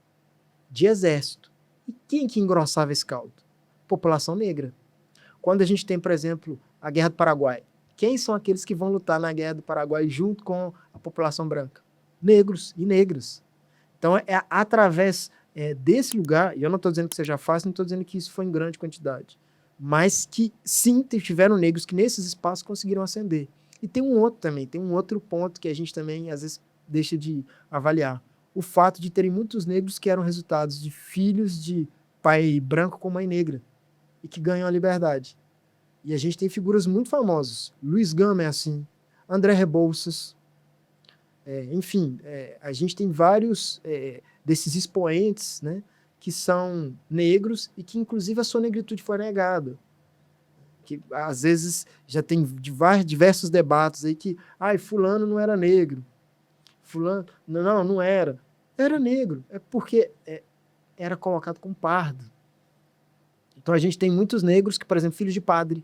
de exército. E quem que engrossava esse caldo? População negra. Quando a gente tem, por exemplo, a Guerra do Paraguai. Quem são aqueles que vão lutar na Guerra do Paraguai junto com a população branca? Negros e negras. Então, é através desse lugar, e eu não estou dizendo que seja fácil, não estou dizendo que isso foi em grande quantidade, mas que sim, tiveram negros que nesses espaços conseguiram ascender. E tem um outro também, tem um outro ponto que a gente também, às vezes, deixa de avaliar. O fato de terem muitos negros que eram resultados de filhos de pai branco com mãe negra e que ganham a liberdade. E a gente tem figuras muito famosas. Luiz Gama é assim, André Rebouças, enfim, a gente tem vários desses expoentes, né, que são negros e que, inclusive, a sua negritude foi negada. Que, às vezes, já tem diversos debates aí que fulano não era negro. Fulano, não era. Era negro. É porque era colocado como pardo. Então, a gente tem muitos negros que, por exemplo, filhos de padre.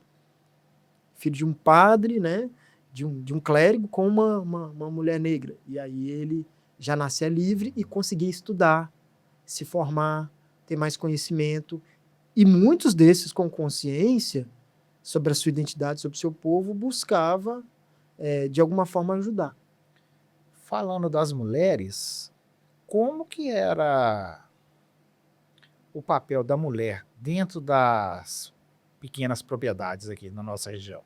Filho de um padre, né? De um clérigo com uma mulher negra. E aí ele já nascia livre e conseguia estudar, se formar, ter mais conhecimento. E muitos desses, com consciência sobre a sua identidade, sobre o seu povo, buscava, de alguma forma, ajudar. Falando das mulheres, como que era o papel da mulher dentro das pequenas propriedades aqui na nossa região?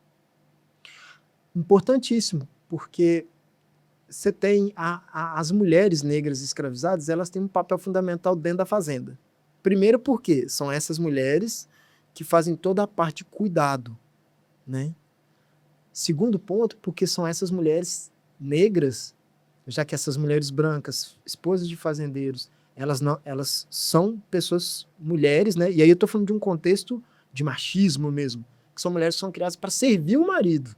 Importantíssimo, porque você tem as mulheres negras escravizadas, elas têm um papel fundamental dentro da fazenda. Primeiro porque são essas mulheres que fazem toda a parte de cuidado, né? Segundo ponto, porque são essas mulheres negras, já que essas mulheres brancas, esposas de fazendeiros, elas são pessoas, mulheres, né? E aí eu estou falando de um contexto de machismo mesmo, que são mulheres que são criadas para servir o marido.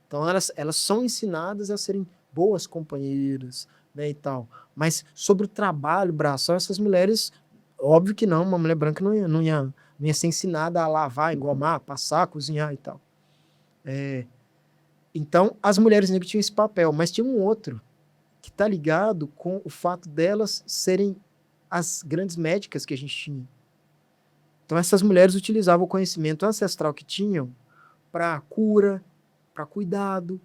Então, elas são ensinadas a serem boas companheiras, né, e tal. Mas sobre o trabalho braçal, essas mulheres, óbvio que não, uma mulher branca não ia ser ensinada a lavar, engomar, passar, cozinhar e tal. Então, as mulheres negras tinham esse papel, mas tinha um outro, que está ligado com o fato delas serem as grandes médicas que a gente tinha. Então, essas mulheres utilizavam o conhecimento ancestral que tinham para cura, para cuidado.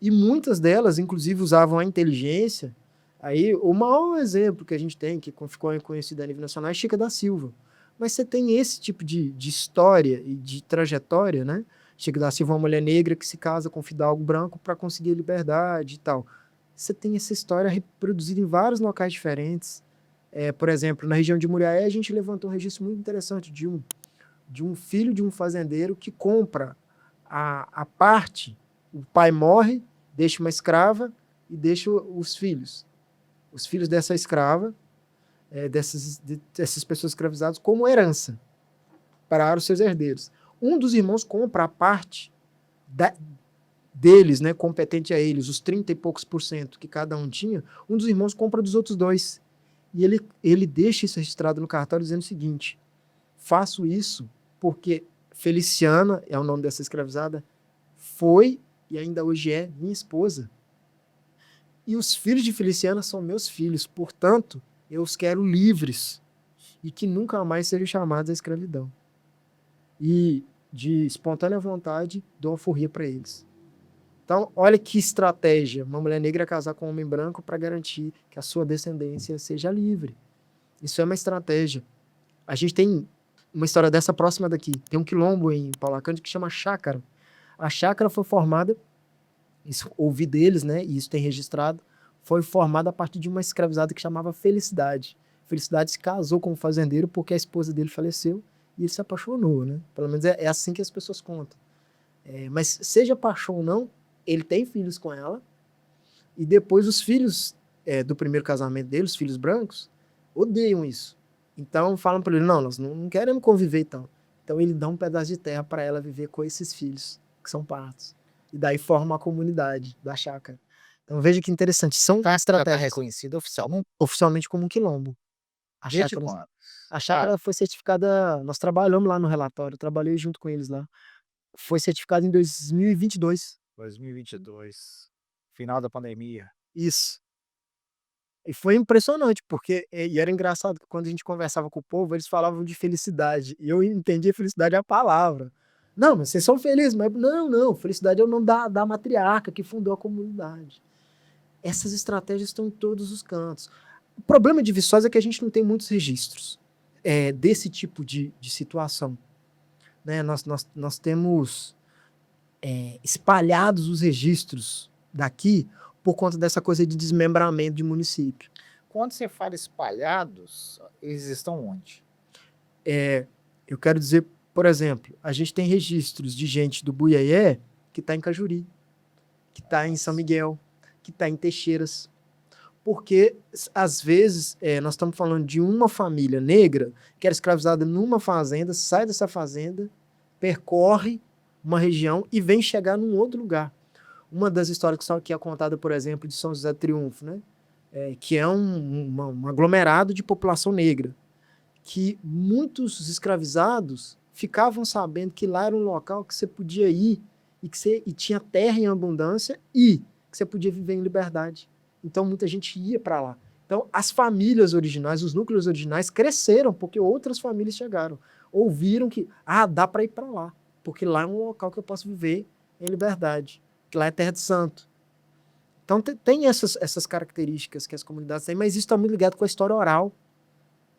E muitas delas, inclusive, usavam a inteligência. Aí, o maior exemplo que a gente tem, que ficou conhecido a nível nacional, é Chica da Silva. Mas você tem esse tipo de história e de trajetória, né? Chica da Silva é uma mulher negra que se casa com um fidalgo branco para conseguir a liberdade e tal. Você tem essa história reproduzida em vários locais diferentes. Por exemplo, na região de Muriaé, a gente levantou um registro muito interessante de um filho de um fazendeiro que compra a parte, o pai morre, deixa uma escrava e deixa os filhos. Os filhos dessa escrava, dessas pessoas escravizadas, como herança para os seus herdeiros. Um dos irmãos compra a parte deles, né, competente a eles, os 30 e poucos % que cada um tinha, um dos irmãos compra dos outros dois. E ele deixa isso registrado no cartório dizendo o seguinte: faço isso porque Feliciana, é o nome dessa escravizada, foi e ainda hoje é minha esposa. E os filhos de Feliciana são meus filhos, portanto, eu os quero livres e que nunca mais sejam chamados à escravidão. E, de espontânea vontade, dou alforria para eles. Então, olha que estratégia, uma mulher negra casar com um homem branco para garantir que a sua descendência seja livre. Isso é uma estratégia. A gente tem uma história dessa próxima daqui. Tem um quilombo em Paulacante que chama Chácara. A chácara foi formada, isso ouvi deles, né, e isso tem registrado, foi formada a partir de uma escravizada que chamava Felicidade. Felicidade se casou com um fazendeiro porque a esposa dele faleceu e ele se apaixonou, né? Pelo menos é assim que as pessoas contam. Mas seja paixão ou não, ele tem filhos com ela e depois os filhos do primeiro casamento dele, os filhos brancos, odeiam isso. Então falam para ele, não, nós não queremos conviver e tal. Então ele dá um pedaço de terra para ela viver com esses filhos, que são partos. E daí forma a comunidade da chácara. Então veja que interessante, são estratégias reconhecida oficialmente como um quilombo. A desde chácara, quando? a chácara foi certificada, nós trabalhamos lá no relatório, eu trabalhei junto com eles lá. Foi certificada em 2022. 2022, final da pandemia. Isso. E foi impressionante, porque e era engraçado que quando a gente conversava com o povo, eles falavam de felicidade. E eu entendia felicidade a palavra. Não, mas vocês são felizes. Mas não. Felicidade é o nome da matriarca que fundou a comunidade. Essas estratégias estão em todos os cantos. O problema de Viçosa é que a gente não tem muitos registros desse tipo de situação. Né? Nós temos espalhados os registros daqui por conta dessa coisa de desmembramento de município. Quando você fala espalhados, eles estão onde? Eu quero dizer, por exemplo, a gente tem registros de gente do Buiaé que está em Cajuri, que está em São Miguel, que está em Teixeiras. Porque, às vezes, nós estamos falando de uma família negra que era escravizada numa fazenda, sai dessa fazenda, percorre uma região e vem chegar num outro lugar. Uma das histórias que é contada, por exemplo, de São José do Triunfo, né? Que é um aglomerado de população negra, que muitos escravizados ficavam sabendo que lá era um local que você podia ir e tinha terra em abundância e que você podia viver em liberdade. Então, muita gente ia para lá. Então, as famílias originais, os núcleos originais cresceram porque outras famílias chegaram. Ouviram que, dá para ir para lá, porque lá é um local que eu posso viver em liberdade, que lá é terra de santo. Então, tem essas características que as comunidades têm, mas isso está muito ligado com a história oral,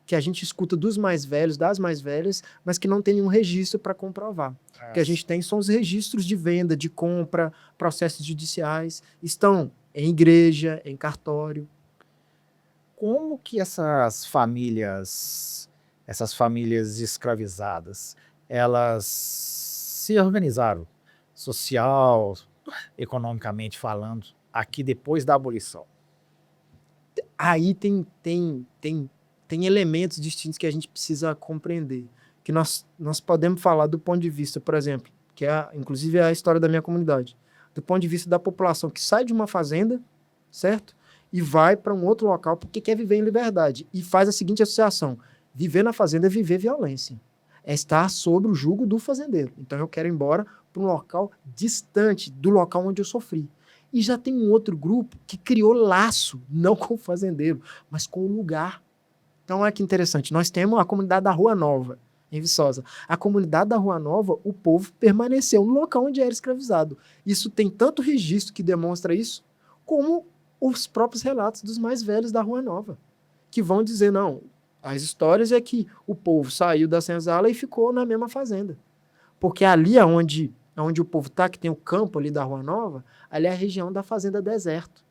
que a gente escuta dos mais velhos, das mais velhas, mas que não tem nenhum registro para comprovar. O que a gente tem são os registros de venda, de compra, processos judiciais, estão em igreja, em cartório. Como que essas famílias escravizadas, elas se organizaram, social, economicamente falando, aqui depois da abolição? Aí tem elementos distintos que a gente precisa compreender. Que nós podemos falar do ponto de vista, por exemplo, que inclusive é a história da minha comunidade, do ponto de vista da população que sai de uma fazenda, certo? E vai para um outro local porque quer viver em liberdade. E faz a seguinte associação: viver na fazenda é viver violência. É estar sob o jugo do fazendeiro. Então eu quero ir embora para um local distante do local onde eu sofri. E já tem um outro grupo que criou laço, não com o fazendeiro, mas com o lugar. Então, olha que interessante. Nós temos a comunidade da Rua Nova, em Viçosa. A comunidade da Rua Nova, o povo permaneceu no local onde era escravizado. Isso tem tanto registro que demonstra isso, como os próprios relatos dos mais velhos da Rua Nova, que vão dizer, não, as histórias é que o povo saiu da senzala e ficou na mesma fazenda. Porque ali onde o povo está, que tem o campo ali da Rua Nova, ali é a região da Fazenda Deserto.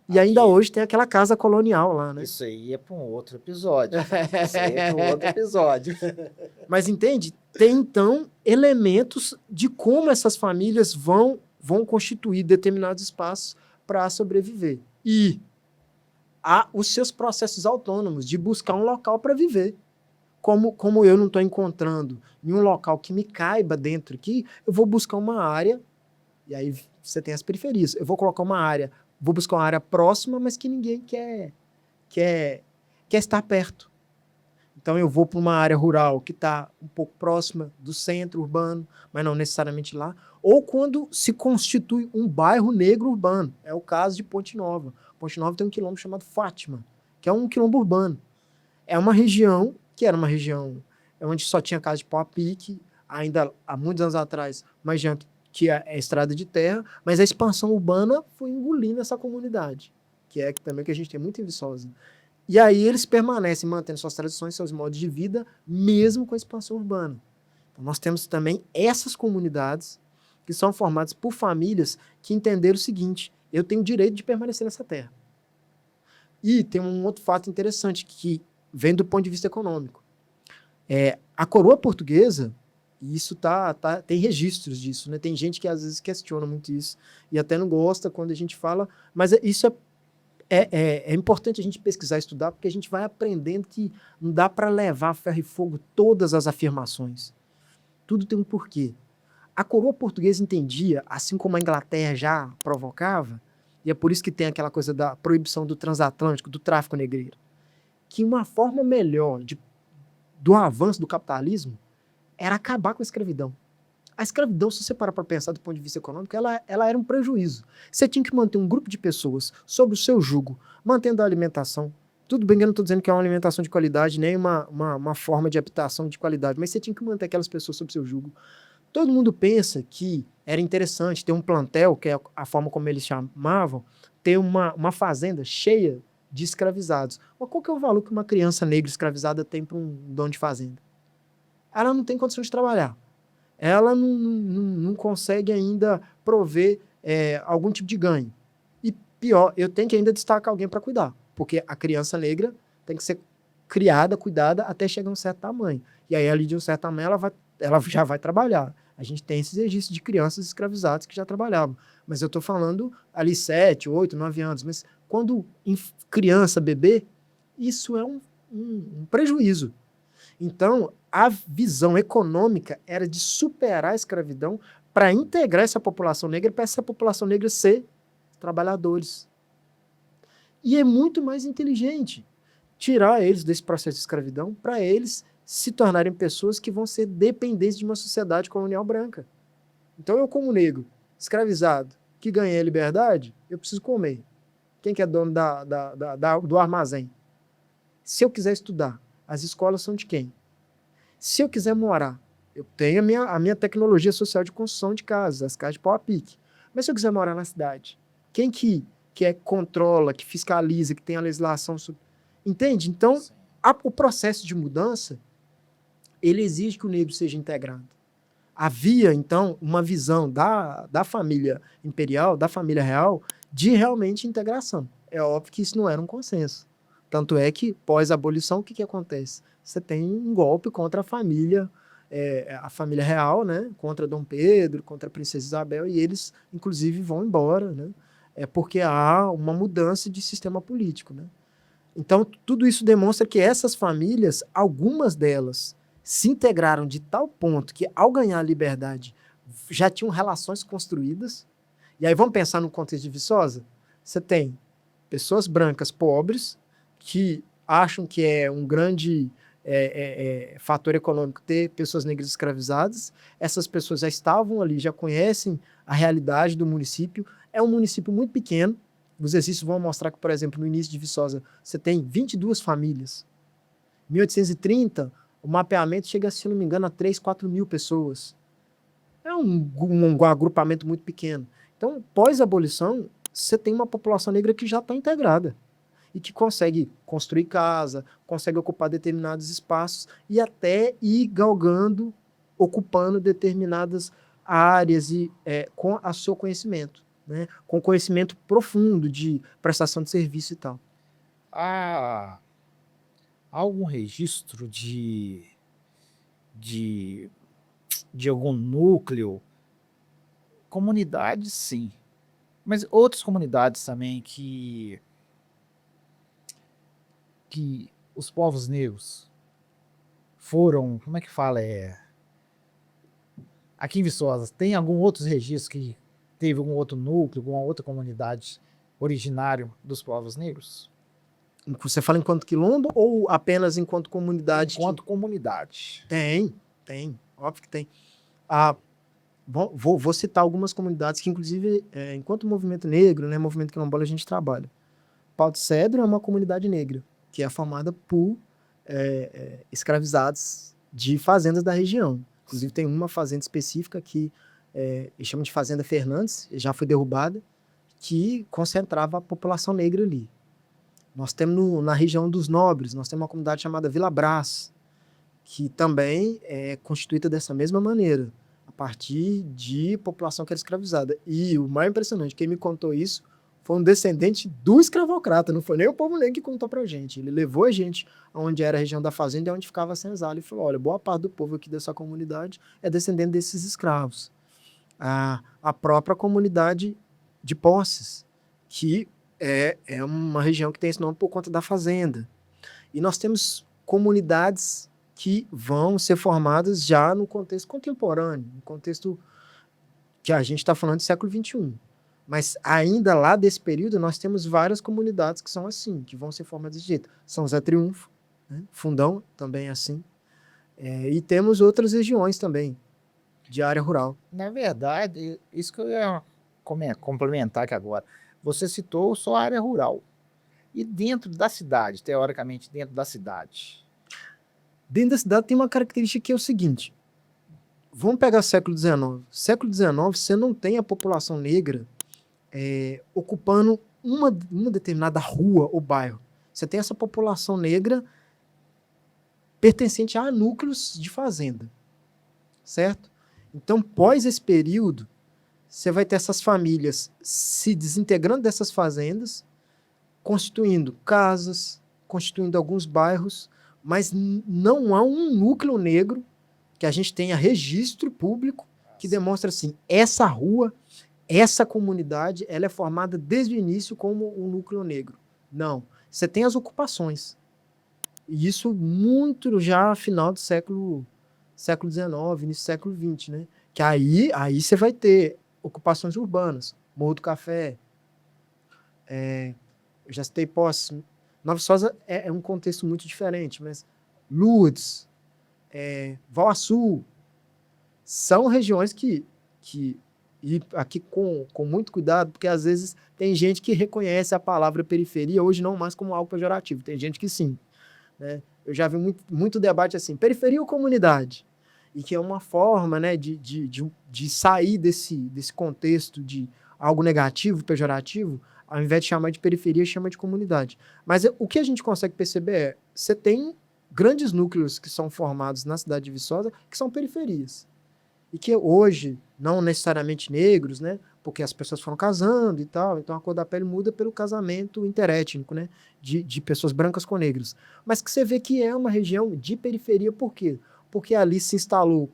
E ainda hoje tem aquela casa colonial lá, né? Isso aí é para um outro episódio. Isso aí é para um outro episódio. Mas entende? Tem, então, elementos de como essas famílias vão constituir determinados espaços para sobreviver. E há os seus processos autônomos de buscar um local para viver. Como eu não estou encontrando nenhum local que me caiba dentro aqui, eu vou buscar uma área, e aí você tem as periferias, eu vou colocar uma área, vou buscar uma área próxima, mas que ninguém quer estar perto. Então eu vou para uma área rural que está um pouco próxima do centro urbano, mas não necessariamente lá. Ou quando se constitui um bairro negro urbano. É o caso de Ponte Nova. Ponte Nova tem um quilombo chamado Fátima, que é um quilombo urbano. É uma região que era uma região onde só tinha casa de pau a pique, ainda há muitos anos atrás, mas já que é estrada de terra, mas a expansão urbana foi engolindo essa comunidade, que é também que a gente tem muito em Viçosa. E aí eles permanecem mantendo suas tradições, seus modos de vida, mesmo com a expansão urbana. Então, nós temos também essas comunidades que são formadas por famílias que entenderam o seguinte: eu tenho o direito de permanecer nessa terra. E tem um outro fato interessante que vem do ponto de vista econômico. A coroa portuguesa, e isso tem registros disso, né? Tem gente que às vezes questiona muito isso e até não gosta quando a gente fala, mas isso é importante a gente pesquisar e estudar, porque a gente vai aprendendo que não dá para levar a ferro e fogo todas as afirmações. Tudo tem um porquê. A coroa portuguesa entendia, assim como a Inglaterra já provocava, e é por isso que tem aquela coisa da proibição do transatlântico, do tráfico negreiro, que uma forma melhor do avanço do capitalismo era acabar com a escravidão. A escravidão, se você parar para pensar do ponto de vista econômico, ela era um prejuízo. Você tinha que manter um grupo de pessoas sob o seu jugo, mantendo a alimentação. Tudo bem que eu não estou dizendo que é uma alimentação de qualidade, nem uma forma de habitação de qualidade, mas você tinha que manter aquelas pessoas sob o seu jugo, Todo mundo pensa que era interessante ter um plantel, que é a forma como eles chamavam, ter uma fazenda cheia de escravizados. Mas qual que é o valor que uma criança negra escravizada tem para um dono de fazenda? Ela não tem condição de trabalhar. Ela não consegue ainda prover algum tipo de ganho. E pior, eu tenho que ainda destacar alguém para cuidar, porque a criança negra tem que ser criada, cuidada, até chegar a um certo tamanho. E aí, ali de um certo tamanho, ela já vai trabalhar. A gente tem esses registros de crianças escravizadas que já trabalhavam. Mas eu estou falando ali 7, 8, 9 anos. Mas quando criança, bebê, isso é um prejuízo. Então, a visão econômica era de superar a escravidão para integrar essa população negra, para essa população negra ser trabalhadores. E é muito mais inteligente tirar eles desse processo de escravidão para eles se tornarem pessoas que vão ser dependentes de uma sociedade colonial branca. Então, eu como negro, escravizado, que ganhei a liberdade, eu preciso comer. Quem que é dono do armazém? Se eu quiser estudar, as escolas são de quem? Se eu quiser morar, eu tenho a minha tecnologia social de construção de casas, as casas de pau a pique. Mas se eu quiser morar na cidade, quem que controla, que fiscaliza, que tem a legislação? Entende? Então, o processo de mudança, ele exige que o negro seja integrado. Havia, então, uma visão da família imperial, da família real, de realmente integração. É óbvio que isso não era um consenso. Tanto é que, pós-abolição, o que acontece? Você tem um golpe contra a família real, né? Contra Dom Pedro, contra a princesa Isabel, e eles, inclusive, vão embora, né? Porque há uma mudança de sistema político, né? Então, tudo isso demonstra que essas famílias, algumas delas, se integraram de tal ponto que, ao ganhar a liberdade, já tinham relações construídas. E aí, vamos pensar no contexto de Viçosa? Você tem pessoas brancas pobres que acham que é um grande fator econômico ter pessoas negras escravizadas. Essas pessoas já estavam ali, já conhecem a realidade do município. É um município muito pequeno. Os exercícios vão mostrar que, por exemplo, no início de Viçosa, você tem 22 famílias. Em 1830, o mapeamento chega, se não me engano, a 3, 4 mil pessoas. É um agrupamento muito pequeno. Então, pós-abolição, você tem uma população negra que já está integrada e que consegue construir casa, consegue ocupar determinados espaços e até ir galgando, ocupando determinadas áreas com o seu conhecimento, né? Com conhecimento profundo de prestação de serviço e tal. Há algum registro de algum núcleo? Comunidades, sim. Mas outras comunidades também que os povos negros foram, como é que fala? Aqui em Viçosa, tem algum outro registro que teve algum outro núcleo, alguma outra comunidade originária dos povos negros? Você fala enquanto quilombo ou apenas enquanto comunidade? Enquanto comunidade. Tem. Óbvio que tem. Vou citar algumas comunidades que, inclusive, enquanto movimento negro, né, movimento quilombola, a gente trabalha. Pau de Cedro é uma comunidade negra, que é formada por escravizados de fazendas da região. Inclusive, tem uma fazenda específica que eles chamam de Fazenda Fernandes, já foi derrubada, que concentrava a população negra ali. Nós temos na região dos Nobres, nós temos uma comunidade chamada Vila Brás, que também é constituída dessa mesma maneira, a partir de população que era escravizada. E o mais impressionante, quem me contou isso foi um descendente do escravocrata, não foi nem o povo negro que contou pra gente. Ele levou a gente aonde era a região da fazenda e onde ficava a senzala e falou, olha, boa parte do povo aqui dessa comunidade é descendente desses escravos. A própria comunidade de Posses, que é uma região que tem esse nome por conta da fazenda. E nós temos comunidades que vão ser formadas já no contexto contemporâneo, no contexto que a gente está falando do século XXI. Mas ainda lá desse período, nós temos várias comunidades que são assim, que vão ser formadas desse jeito. São José Triunfo, né? Fundão também é assim. E temos outras regiões também, de área rural. Na verdade, isso que eu ia complementar aqui agora. Você citou só a área rural. E dentro da cidade, teoricamente dentro da cidade? Dentro da cidade tem uma característica que é o seguinte. Vamos pegar século XIX. Século XIX, você não tem a população negra ocupando uma determinada rua ou bairro. Você tem essa população negra pertencente a núcleos de fazenda, certo? Então, pós esse período, você vai ter essas famílias se desintegrando dessas fazendas, constituindo casas, constituindo alguns bairros, mas não há um núcleo negro que a gente tenha registro público que demonstra assim, essa rua, essa comunidade, ela é formada desde o início como um núcleo negro. Não. Você tem as ocupações. E isso muito já final do século XIX, início do século XX, né? Que aí você vai ter ocupações urbanas, Morro do Café, eu já citei Poços. Nova Viçosa é um contexto muito diferente, mas Lourdes, Valaçu, são regiões que e aqui com muito cuidado, porque às vezes tem gente que reconhece a palavra periferia hoje não mais como algo pejorativo, tem gente que sim. Né? Eu já vi muito debate assim, periferia ou comunidade? E que é uma forma, né, de sair desse contexto de algo negativo, pejorativo, ao invés de chamar de periferia, chama de comunidade. Mas o que a gente consegue perceber é, você tem grandes núcleos que são formados na cidade de Viçosa, que são periferias. E que hoje, não necessariamente negros, né, porque as pessoas foram casando e tal, então a cor da pele muda pelo casamento interétnico, né, de pessoas brancas com negros. Mas que você vê que é uma região de periferia, por quê? Porque ali se instalou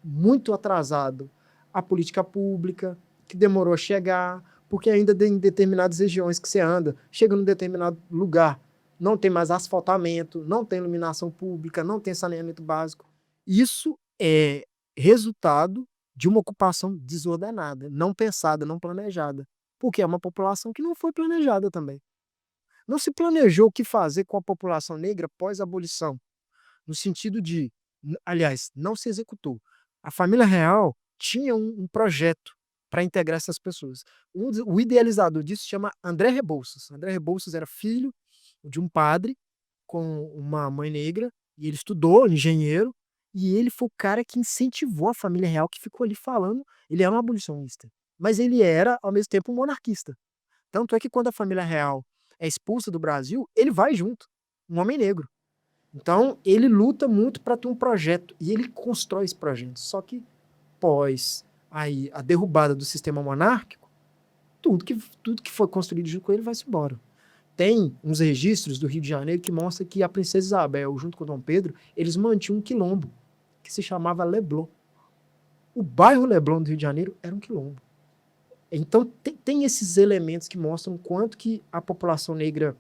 muito atrasado a política pública, que demorou a chegar, porque ainda em determinadas regiões que você anda, chega num determinado lugar, não tem mais asfaltamento, não tem iluminação pública, não tem saneamento básico. Isso é resultado de uma ocupação desordenada, não pensada, não planejada, porque é uma população que não foi planejada também. Não se planejou o que fazer com a população negra pós-abolição, no sentido de, aliás, não se executou. A família real tinha um projeto para integrar essas pessoas. O idealizador disso se chama André Rebouças. André Rebouças era filho de um padre com uma mãe negra, e ele estudou, engenheiro, e ele foi o cara que incentivou a família real, que ficou ali falando, ele era um abolicionista, mas ele era, ao mesmo tempo, um monarquista. Tanto é que quando a família real é expulsa do Brasil, ele vai junto, um homem negro. Então, ele luta muito para ter um projeto, e ele constrói esse projeto. Só que, pós aí, a derrubada do sistema monárquico, tudo que foi construído junto com ele vai-se embora. Tem uns registros do Rio de Janeiro que mostram que a princesa Isabel, junto com o Dom Pedro, eles mantinham um quilombo, que se chamava Leblon. O bairro Leblon do Rio de Janeiro era um quilombo. Então, tem esses elementos que mostram quanto que a população negra,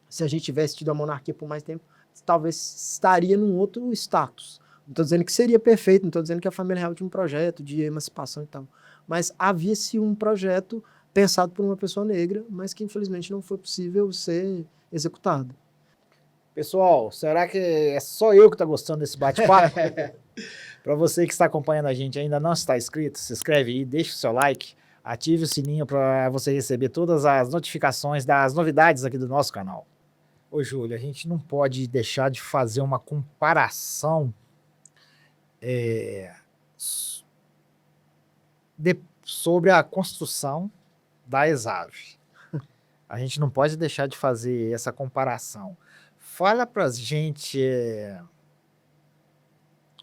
se a gente tivesse tido a monarquia por mais tempo, talvez estaria num outro status. Não estou dizendo que seria perfeito, não estou dizendo que a família real tinha um projeto de emancipação e tal. Mas havia-se um projeto pensado por uma pessoa negra, mas que infelizmente não foi possível ser executado. Pessoal, será que é só eu que estou gostando desse bate-papo? Para você que está acompanhando a gente e ainda não está inscrito, se inscreve aí, deixa o seu like, ative o sininho para você receber todas as notificações das novidades aqui do nosso canal. Ô Júlio, a gente não pode deixar de fazer uma comparação sobre a construção da ESAV. A gente não pode deixar de fazer essa comparação. Fala pra gente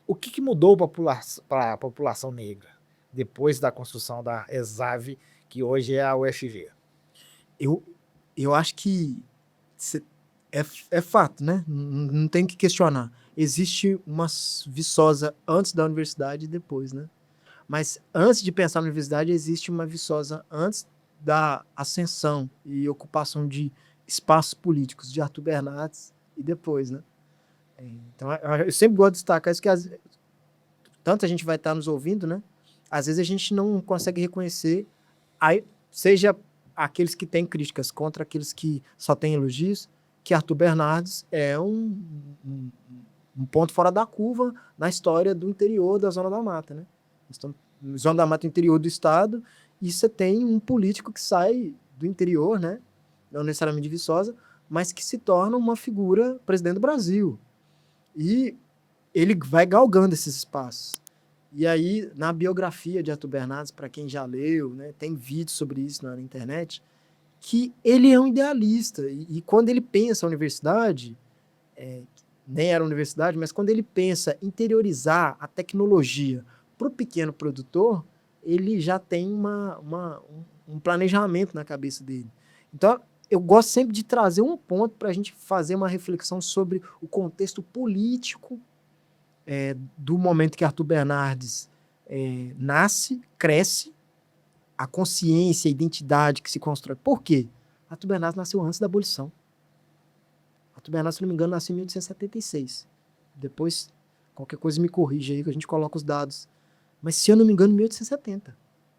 o que mudou para a população negra depois da construção da ESAV, que hoje é a UFG. Eu acho que é fato, né? Não tem que questionar. Existe uma Viçosa antes da universidade e depois, né? Mas antes de pensar na universidade, existe uma Viçosa antes da ascensão e ocupação de espaços políticos de Arthur Bernardes e depois, né? Então, eu sempre gosto de destacar isso, que tanto a gente vai estar nos ouvindo, né? Às vezes a gente não consegue reconhecer, seja aqueles que têm críticas contra aqueles que só têm elogios, que Arthur Bernardes é um ponto fora da curva na história do interior da Zona da Mata, né? Estamos na Zona da Mata, interior do estado, e você tem um político que sai do interior, né? Não necessariamente de Viçosa, mas que se torna uma figura presidente do Brasil. E ele vai galgando esses espaços. E aí, na biografia de Arthur Bernardes, para quem já leu, né, tem vídeos sobre isso na internet, que ele é um idealista. E quando ele pensa a universidade, nem era universidade, mas quando ele pensa interiorizar a tecnologia para o pequeno produtor, ele já tem um planejamento na cabeça dele. Então, eu gosto sempre de trazer um ponto para a gente fazer uma reflexão sobre o contexto político do momento que Arthur Bernardes nasce, cresce, a consciência, a identidade que se constrói. Por quê? Arthur Bernardes nasceu antes da abolição. Arthur Bernardes, se não me engano, nasceu em 1876. Depois, qualquer coisa me corrige aí, que a gente coloca os dados. Mas, se eu não me engano, 1870.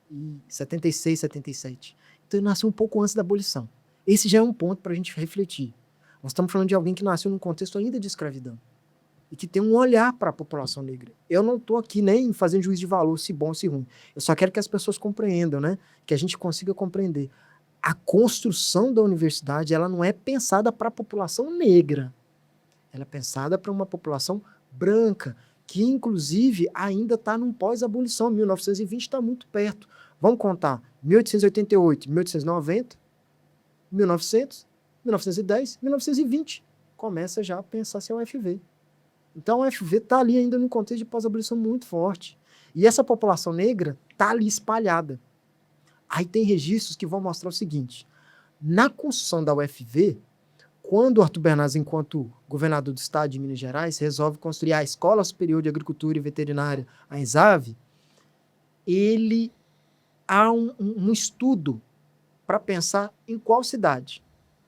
E 76, 77. Então, ele nasceu um pouco antes da abolição. Esse já é um ponto para a gente refletir. Nós estamos falando de alguém que nasceu num contexto ainda de escravidão. E que tem um olhar para a população negra. Eu não estou aqui nem fazendo juízo de valor, se bom ou se ruim. Eu só quero que as pessoas compreendam, né? Que a gente consiga compreender. A construção da universidade, ela não é pensada para a população negra. Ela é pensada para uma população branca, que inclusive ainda está num pós-abolição. 1920 está muito perto. Vamos contar. 1888, 1890, 1900, 1910, 1920. Começa já a pensar se é o UFV. Então, a UFV está ali ainda num contexto de pós-abolição muito forte. E essa população negra está ali espalhada. Aí tem registros que vão mostrar o seguinte. Na construção da UFV, quando Arthur Bernardes, enquanto governador do estado de Minas Gerais, resolve construir a Escola Superior de Agricultura e Veterinária, a ESAV, há um estudo para pensar em qual cidade.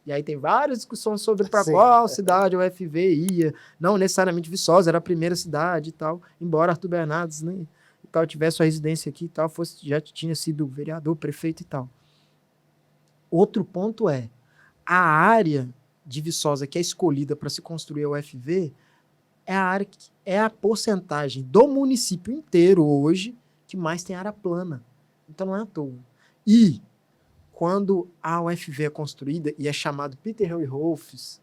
E aí tem várias discussões sobre para qual cidade a UFV ia. Não necessariamente Viçosa, era a primeira cidade e tal. Embora Arthur Bernardes, né, e tal, tivesse sua residência aqui e tal, já tinha sido vereador, prefeito e tal. Outro ponto a área de Viçosa que é escolhida para se construir a UFV é a porcentagem do município inteiro hoje que mais tem área plana. Então não é à toa. E quando a UFV é construída e é chamado Peter Henry Rolfes,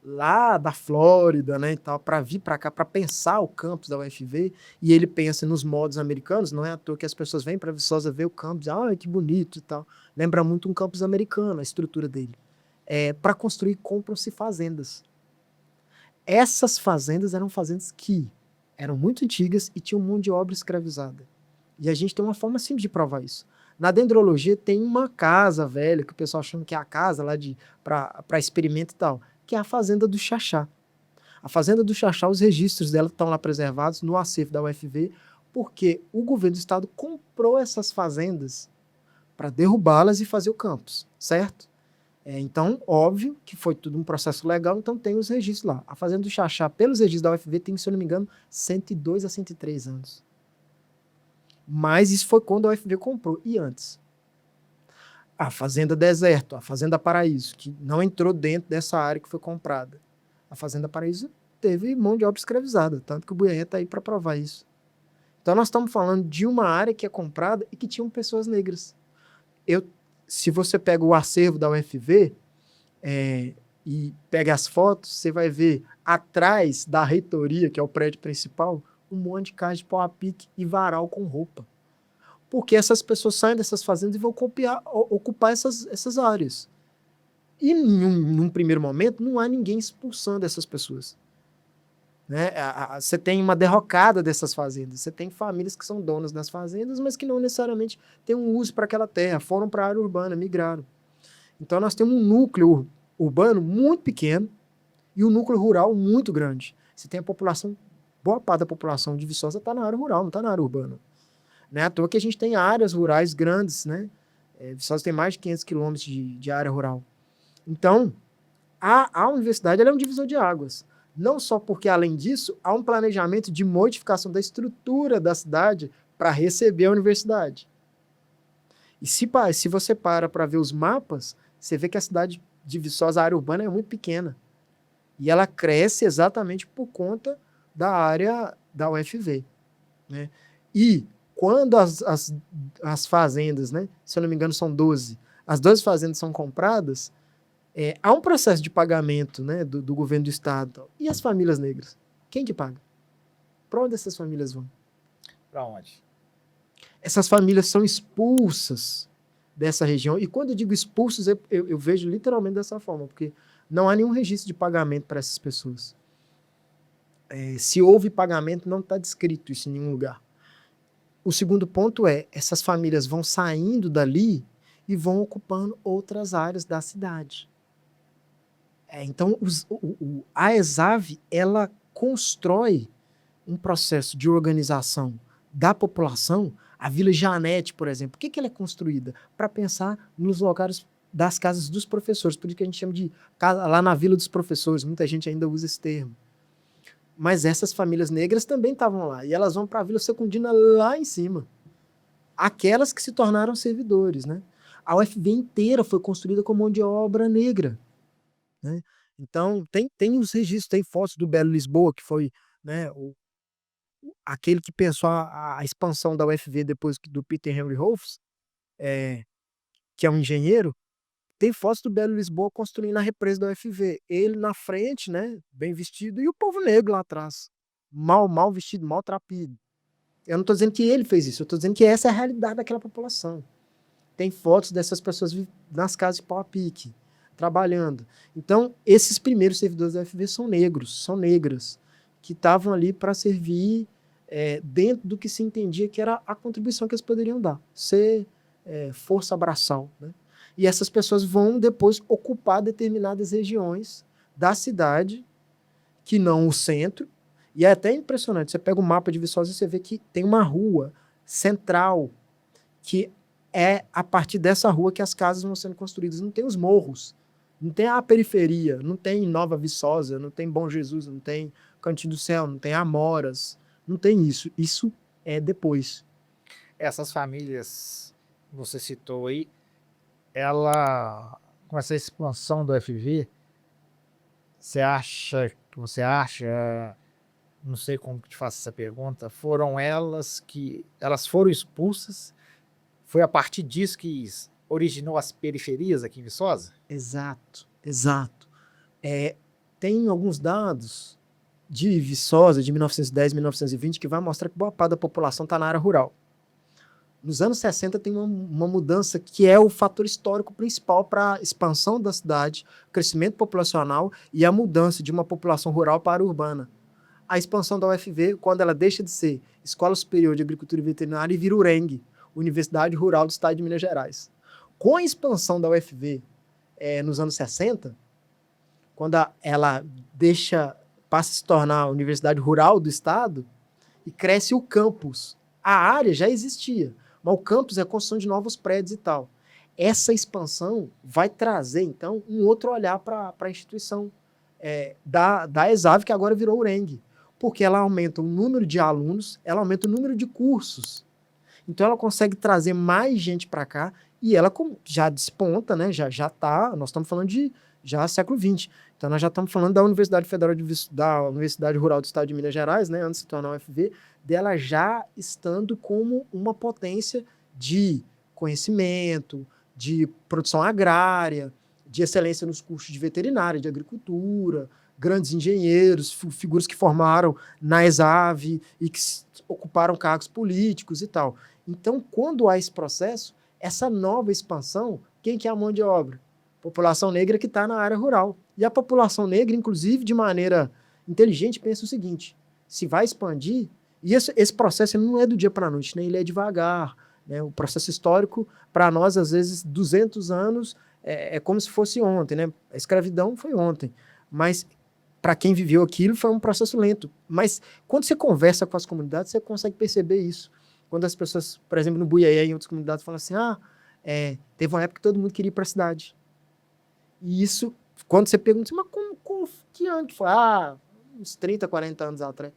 lá da Flórida, né, e tal, para vir para cá, para pensar o campus da UFV, e ele pensa nos modos americanos, não é à toa que as pessoas vêm para Viçosa ver o campus, que bonito e tal. Lembra muito um campus americano, a estrutura dele. Para construir, compram-se fazendas. Essas fazendas eram fazendas que eram muito antigas e tinham mão de obra escravizada. E a gente tem uma forma simples de provar isso. Na dendrologia tem uma casa velha, que o pessoal chama que é a casa lá para experimento e tal, que é a Fazenda do Xaxá. A Fazenda do Xaxá, os registros dela estão lá preservados no acervo da UFV, porque o governo do estado comprou essas fazendas para derrubá-las e fazer o campus, certo? Então, óbvio que foi tudo um processo legal, então tem os registros lá. A Fazenda do Xaxá, pelos registros da UFV, tem, se eu não me engano, 102 a 103 anos. Mas isso foi quando a UFV comprou. E antes? A Fazenda Deserto, a Fazenda Paraíso, que não entrou dentro dessa área que foi comprada. A Fazenda Paraíso teve mão de obra escravizada, tanto que o Buianha está aí para provar isso. Então nós estamos falando de uma área que é comprada e que tinham pessoas negras. Se você pega o acervo da UFV e pega as fotos, você vai ver atrás da reitoria, que é o prédio principal, um monte de casa de pau a pique e varal com roupa. Porque essas pessoas saem dessas fazendas e vão ocupar essas áreas. E num primeiro momento, não há ninguém expulsando essas pessoas. Né? Você tem uma derrocada dessas fazendas. Você tem famílias que são donas das fazendas, mas que não necessariamente têm um uso para aquela terra. Foram para a área urbana, migraram. Então nós temos um núcleo urbano muito pequeno e um núcleo rural muito grande. Você tem a população, boa parte da população de Viçosa está na área rural, não está na área urbana. Não é à toa que a gente tem áreas rurais grandes, né? Viçosa tem mais de 500 quilômetros de área rural. Então, a universidade ela é um divisor de águas. Não só porque, além disso, há um planejamento de modificação da estrutura da cidade para receber a universidade. E se você para ver os mapas, você vê que a cidade de Viçosa, a área urbana, é muito pequena. E ela cresce exatamente por conta da área da UFV. Né? E quando as fazendas, né, se eu não me engano são 12, as 12 fazendas são compradas, há um processo de pagamento, né, do governo do estado. E as famílias negras? Quem que paga? Para onde essas famílias vão? Para onde? Essas famílias são expulsas dessa região. E quando eu digo expulsos, eu vejo literalmente dessa forma, porque não há nenhum registro de pagamento para essas pessoas. Se houve pagamento, não está descrito isso em nenhum lugar. O segundo ponto é, essas famílias vão saindo dali e vão ocupando outras áreas da cidade. Então, a ESAV, ela constrói um processo de organização da população. A Vila Janete, por exemplo, por que ela é construída? Para pensar nos locais das casas dos professores, por isso que a gente chama de casa lá na Vila dos Professores, muita gente ainda usa esse termo. Mas essas famílias negras também estavam lá, e elas vão para a Vila Secundina lá em cima. Aquelas que se tornaram servidores, né? A UFV inteira foi construída com mão de obra negra, né? Então, tem os registros, tem fotos do Belo Lisboa, que foi, né, aquele que pensou a expansão da UFV depois do Peter Henry Rolfs, que é um engenheiro. Tem fotos do Belo Lisboa construindo a represa da UFV. Ele na frente, né, bem vestido, e o povo negro lá atrás. Mal vestido, mal trapido. Eu não estou dizendo que ele fez isso, eu estou dizendo que essa é a realidade daquela população. Tem fotos dessas pessoas nas casas de pau a pique, trabalhando. Então, esses primeiros servidores da UFV são negros, são negras, que estavam ali para servir dentro do que se entendia que era a contribuição que eles poderiam dar, ser força braçal, né? E essas pessoas vão depois ocupar determinadas regiões da cidade, que não o centro. E é até impressionante, você pega o mapa de Viçosa e você vê que tem uma rua central, que é a partir dessa rua que as casas vão sendo construídas. Não tem os morros, não tem a periferia, não tem Nova Viçosa, não tem Bom Jesus, não tem Cantinho do Céu, não tem Amoras, não tem isso. Isso é depois. Essas famílias que você citou aí, ela, com essa expansão do UFV, você acha, não sei como que te faço essa pergunta, foram elas foram expulsas? Foi a partir disso que originou as periferias aqui em Viçosa? Exato. Tem alguns dados de Viçosa, de 1910, 1920, que vai mostrar que boa parte da população está na área rural. Nos anos 60 tem uma mudança que é o fator histórico principal para a expansão da cidade, crescimento populacional e a mudança de uma população rural para a urbana. A expansão da UFV, quando ela deixa de ser Escola Superior de Agricultura e Veterinária e vira URENG, Universidade Rural do Estado de Minas Gerais. Com a expansão da UFV nos anos 60, quando ela passa a se tornar a Universidade Rural do Estado, e cresce o campus. A área já existia, mas o campus é a construção de novos prédios e tal. Essa expansão vai trazer, então, um outro olhar para a instituição da ESAV, que agora virou URENG, porque ela aumenta o número de alunos, ela aumenta o número de cursos. Então, ela consegue trazer mais gente para cá e ela já desponta, né? Nós estamos falando de já século XX. Então, nós já estamos falando da Universidade Federal da Universidade Rural do Estado de Minas Gerais, né? Antes de se tornar a UFV, dela já estando como uma potência de conhecimento, de produção agrária, de excelência nos cursos de veterinária, de agricultura, grandes engenheiros, figuras que formaram na ESAV e que ocuparam cargos políticos e tal. Então, quando há esse processo, essa nova expansão, quem que é a mão de obra? População negra que está na área rural. E a população negra, inclusive, de maneira inteligente, pensa o seguinte: se vai expandir, e esse processo não é do dia para a noite, né? Ele é devagar. Né? O processo histórico, para nós, às vezes, 200 anos é como se fosse ontem. Né? A escravidão foi ontem, mas para quem viveu aquilo foi um processo lento. Mas quando você conversa com as comunidades, você consegue perceber isso. Quando as pessoas, por exemplo, no Buiaé, em outras comunidades, falam assim, teve uma época que todo mundo queria ir para a cidade. E isso, quando você pergunta, mas que ano que foi? Uns 30, 40 anos atrás.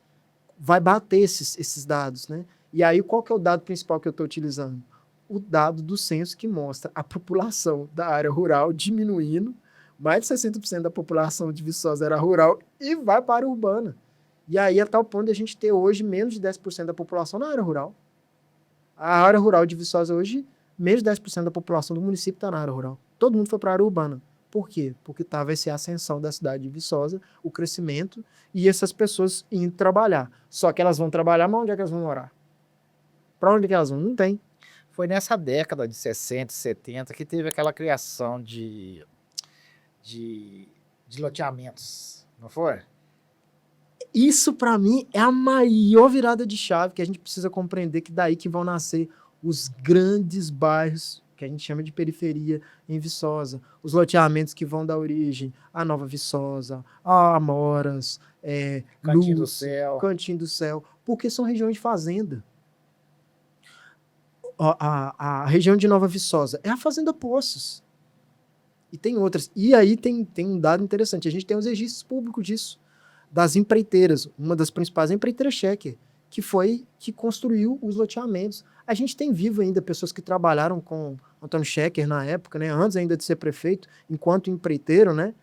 Vai bater esses dados, né? E aí, qual que é o dado principal que eu estou utilizando? O dado do censo que mostra a população da área rural diminuindo, mais de 60% da população de Viçosa era rural e vai para a área urbana. E aí, a tal ponto de a gente ter hoje menos de 10% da população na área rural. A área rural de Viçosa hoje, menos de 10% da população do município está na área rural. Todo mundo foi para a área urbana. Por quê? Porque estava essa ascensão da cidade de Viçosa, o crescimento, e essas pessoas indo trabalhar. Só que elas vão trabalhar, mas onde é que elas vão morar? Para onde que elas vão? Não tem. Foi nessa década de 60 e 70 que teve aquela criação de loteamentos, não foi? Isso, para mim, é a maior virada de chave que a gente precisa compreender, que daí que vão nascer os grandes bairros que a gente chama de periferia em Viçosa. Os loteamentos que vão dar origem à Nova Viçosa, a Amoras, Cantinho do Luz, Céu. Cantinho do Céu, porque são regiões de fazenda. A região de Nova Viçosa é a Fazenda Poços. E tem outras. E aí tem um dado interessante. A gente tem os registros públicos disso, das empreiteiras. Uma das principais é a empreiteira Schecker, que construiu os loteamentos. A gente tem vivo ainda pessoas que trabalharam com Antônio Schecker na época, né, antes ainda de ser prefeito, enquanto empreiteiro, né,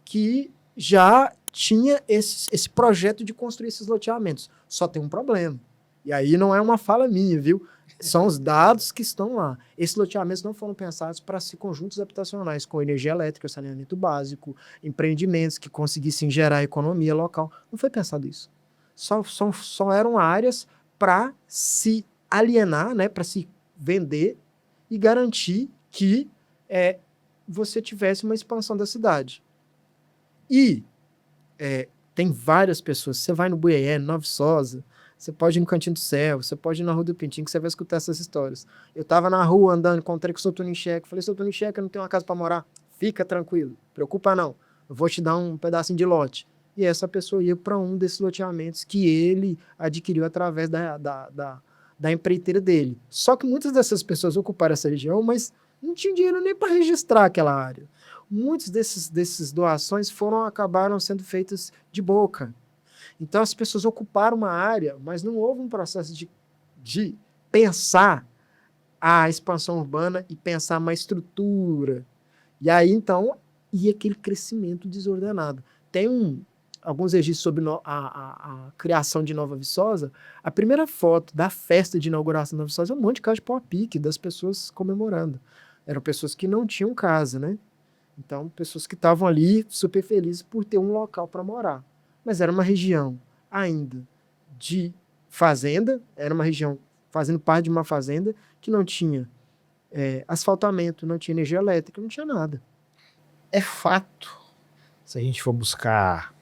que já tinha esse projeto de construir esses loteamentos. Só tem um problema. E aí não é uma fala minha, viu? São os dados que estão lá. Esses loteamentos não foram pensados para ser conjuntos habitacionais com energia elétrica, saneamento básico, empreendimentos que conseguissem gerar economia local. Não foi pensado isso. Só eram áreas para se alienar, né, para se vender e garantir que você tivesse uma expansão da cidade. E tem várias pessoas. Você vai no Buiaé, no Nova Viçosa, você pode ir no Cantinho do Céu, você pode ir na Rua do Pintinho, que você vai escutar essas histórias. Eu estava na rua andando, encontrei com o Sr. Toninho Schecker, falei, Sr. Toninho Schecker, eu não tenho uma casa para morar. Fica tranquilo, preocupa não. Eu vou te dar um pedacinho de lote. E essa pessoa ia para um desses loteamentos que ele adquiriu através da empreiteira dele. Só que muitas dessas pessoas ocuparam essa região, mas não tinham dinheiro nem para registrar aquela área. Muitas desses doações acabaram sendo feitas de boca. Então as pessoas ocuparam uma área, mas não houve um processo de pensar a expansão urbana e pensar uma estrutura. E aí, então, ia aquele crescimento desordenado. Tem alguns registros sobre a criação de Nova Viçosa. A primeira foto da festa de inauguração de Nova Viçosa é um monte de casa de pau a pique, das pessoas comemorando. Eram pessoas que não tinham casa, né? Então, pessoas que estavam ali super felizes por ter um local para morar. Mas era uma região ainda de fazenda, era uma região fazendo parte de uma fazenda que não tinha asfaltamento, não tinha energia elétrica, não tinha nada. É fato, se a gente for buscar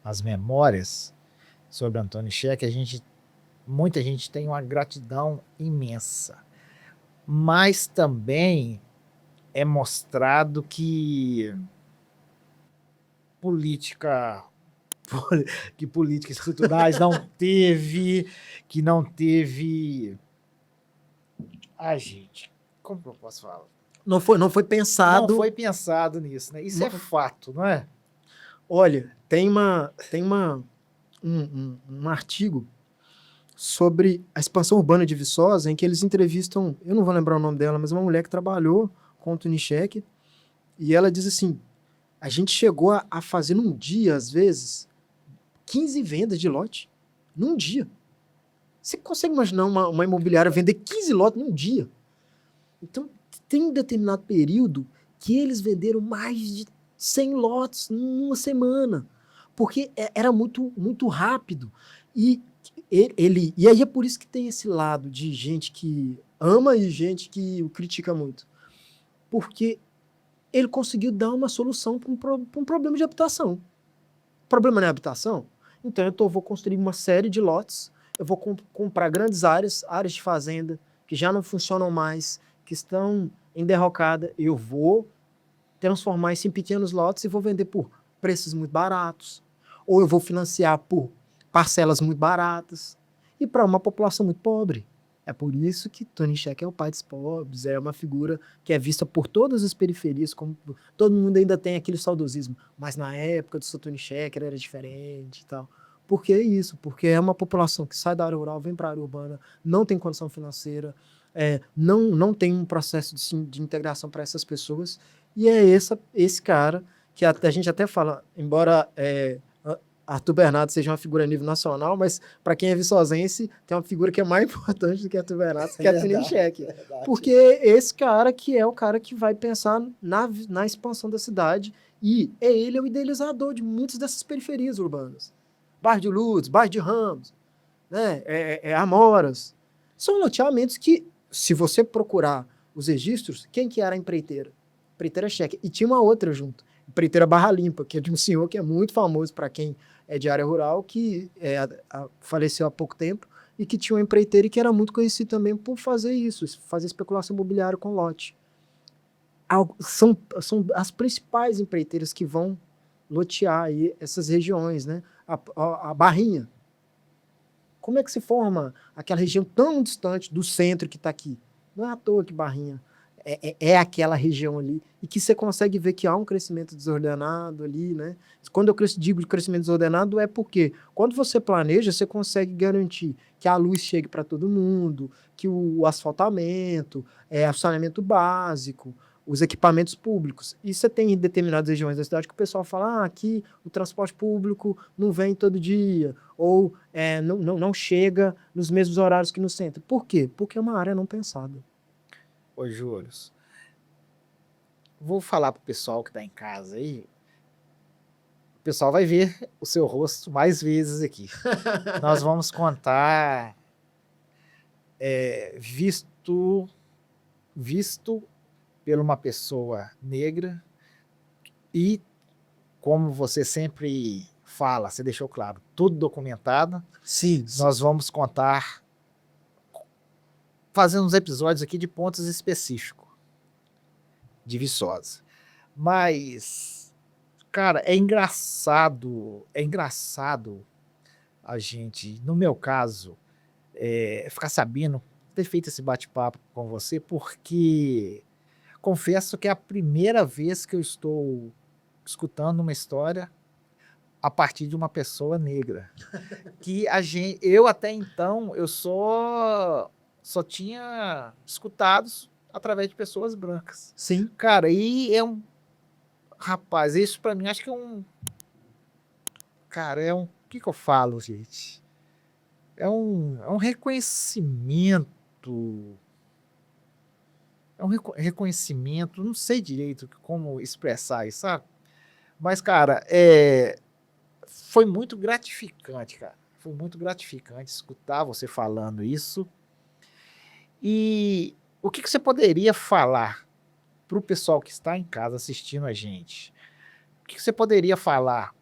as memórias sobre Antônio Schecker, muita gente tem uma gratidão imensa. Mas também é mostrado que políticas estruturais que não teve. Ai, gente, como que eu posso falar? Não foi pensado. Não foi pensado nisso, né? Isso é fato, não é? Olha, tem um artigo sobre a expansão urbana de Viçosa, em que eles entrevistam, eu não vou lembrar o nome dela, mas uma mulher que trabalhou com o Tony Schecker, e ela diz assim, a gente chegou a fazer num dia, às vezes, 15 vendas de lote, num dia. Você consegue imaginar uma imobiliária vender 15 lotes num dia? Então, tem um determinado período que eles venderam mais de 100 lotes numa semana, porque era muito, muito rápido. E aí é por isso que tem esse lado de gente que ama e gente que o critica muito. Porque ele conseguiu dar uma solução para um problema de habitação. O problema não é habitação? Então vou construir uma série de lotes, eu vou comprar grandes áreas de fazenda, que já não funcionam mais, que estão em derrocada, eu vou transformar isso em pequenos lotes e vou vender por preços muito baratos, ou eu vou financiar por parcelas muito baratas, e para uma população muito pobre. É por isso que Tony Schecker é o pai dos pobres, é uma figura que é vista por todas as periferias, como todo mundo ainda tem aquele saudosismo, mas na época do Sr. Tony Schecker era diferente e tal. Por que isso? Porque é uma população que sai da área rural, vem para a área urbana, não tem condição financeira, não tem um processo de integração para essas pessoas, e é esse cara que a gente até fala, embora Arthur Bernardo seja uma figura a nível nacional, mas para quem é viçosense, tem uma figura que é mais importante do que Arthur Bernardo, que é Tony Schecker. Porque esse cara que é o cara que vai pensar na expansão da cidade, e ele é o idealizador de muitas dessas periferias urbanas. Bairro de Lourdes, bairro de Ramos, né? Amoras. São loteamentos que, se você procurar os registros, quem que era a empreiteira? Empreiteira checa. E tinha uma outra junto, empreiteira Barra Limpa, que é de um senhor que é muito famoso para quem é de área rural, que faleceu há pouco tempo, e que tinha uma empreiteira e que era muito conhecido também por fazer isso, fazer especulação imobiliária com lote. São as principais empreiteiras que vão lotear aí essas regiões, né? A Barrinha. Como é que se forma aquela região tão distante do centro que está aqui? Não é à toa que Barrinha é aquela região ali, e que você consegue ver que há um crescimento desordenado ali, né? Quando eu digo de crescimento desordenado, é porque quando você planeja, você consegue garantir que a luz chegue para todo mundo, que o asfaltamento, o saneamento básico, os equipamentos públicos. E você tem em determinadas regiões da cidade que o pessoal fala, aqui o transporte público não vem todo dia, ou não chega nos mesmos horários que no centro. Por quê? Porque é uma área não pensada. Ô, Júlio, vou falar pro pessoal que tá em casa aí. O pessoal vai ver o seu rosto mais vezes aqui. Nós vamos contar visto por uma pessoa negra e, como você sempre fala, você deixou claro, tudo documentado. Sim. Nós vamos contar, fazendo uns episódios aqui de pontos específicos de Viçosa. Mas, cara, é engraçado a gente, no meu caso, ficar sabendo, ter feito esse bate-papo com você, porque confesso que é a primeira vez que eu estou escutando uma história a partir de uma pessoa negra. Que eu até então, eu só tinha escutado através de pessoas brancas. Sim. Cara, e rapaz, isso pra mim, acho que cara, o que eu falo, gente? É um reconhecimento, reconhecimento, não sei direito como expressar isso, sabe? Mas, cara, foi muito gratificante, cara. Foi muito gratificante escutar você falando isso. E o que você poderia falar para o pessoal que está em casa assistindo a gente? O que você poderia falar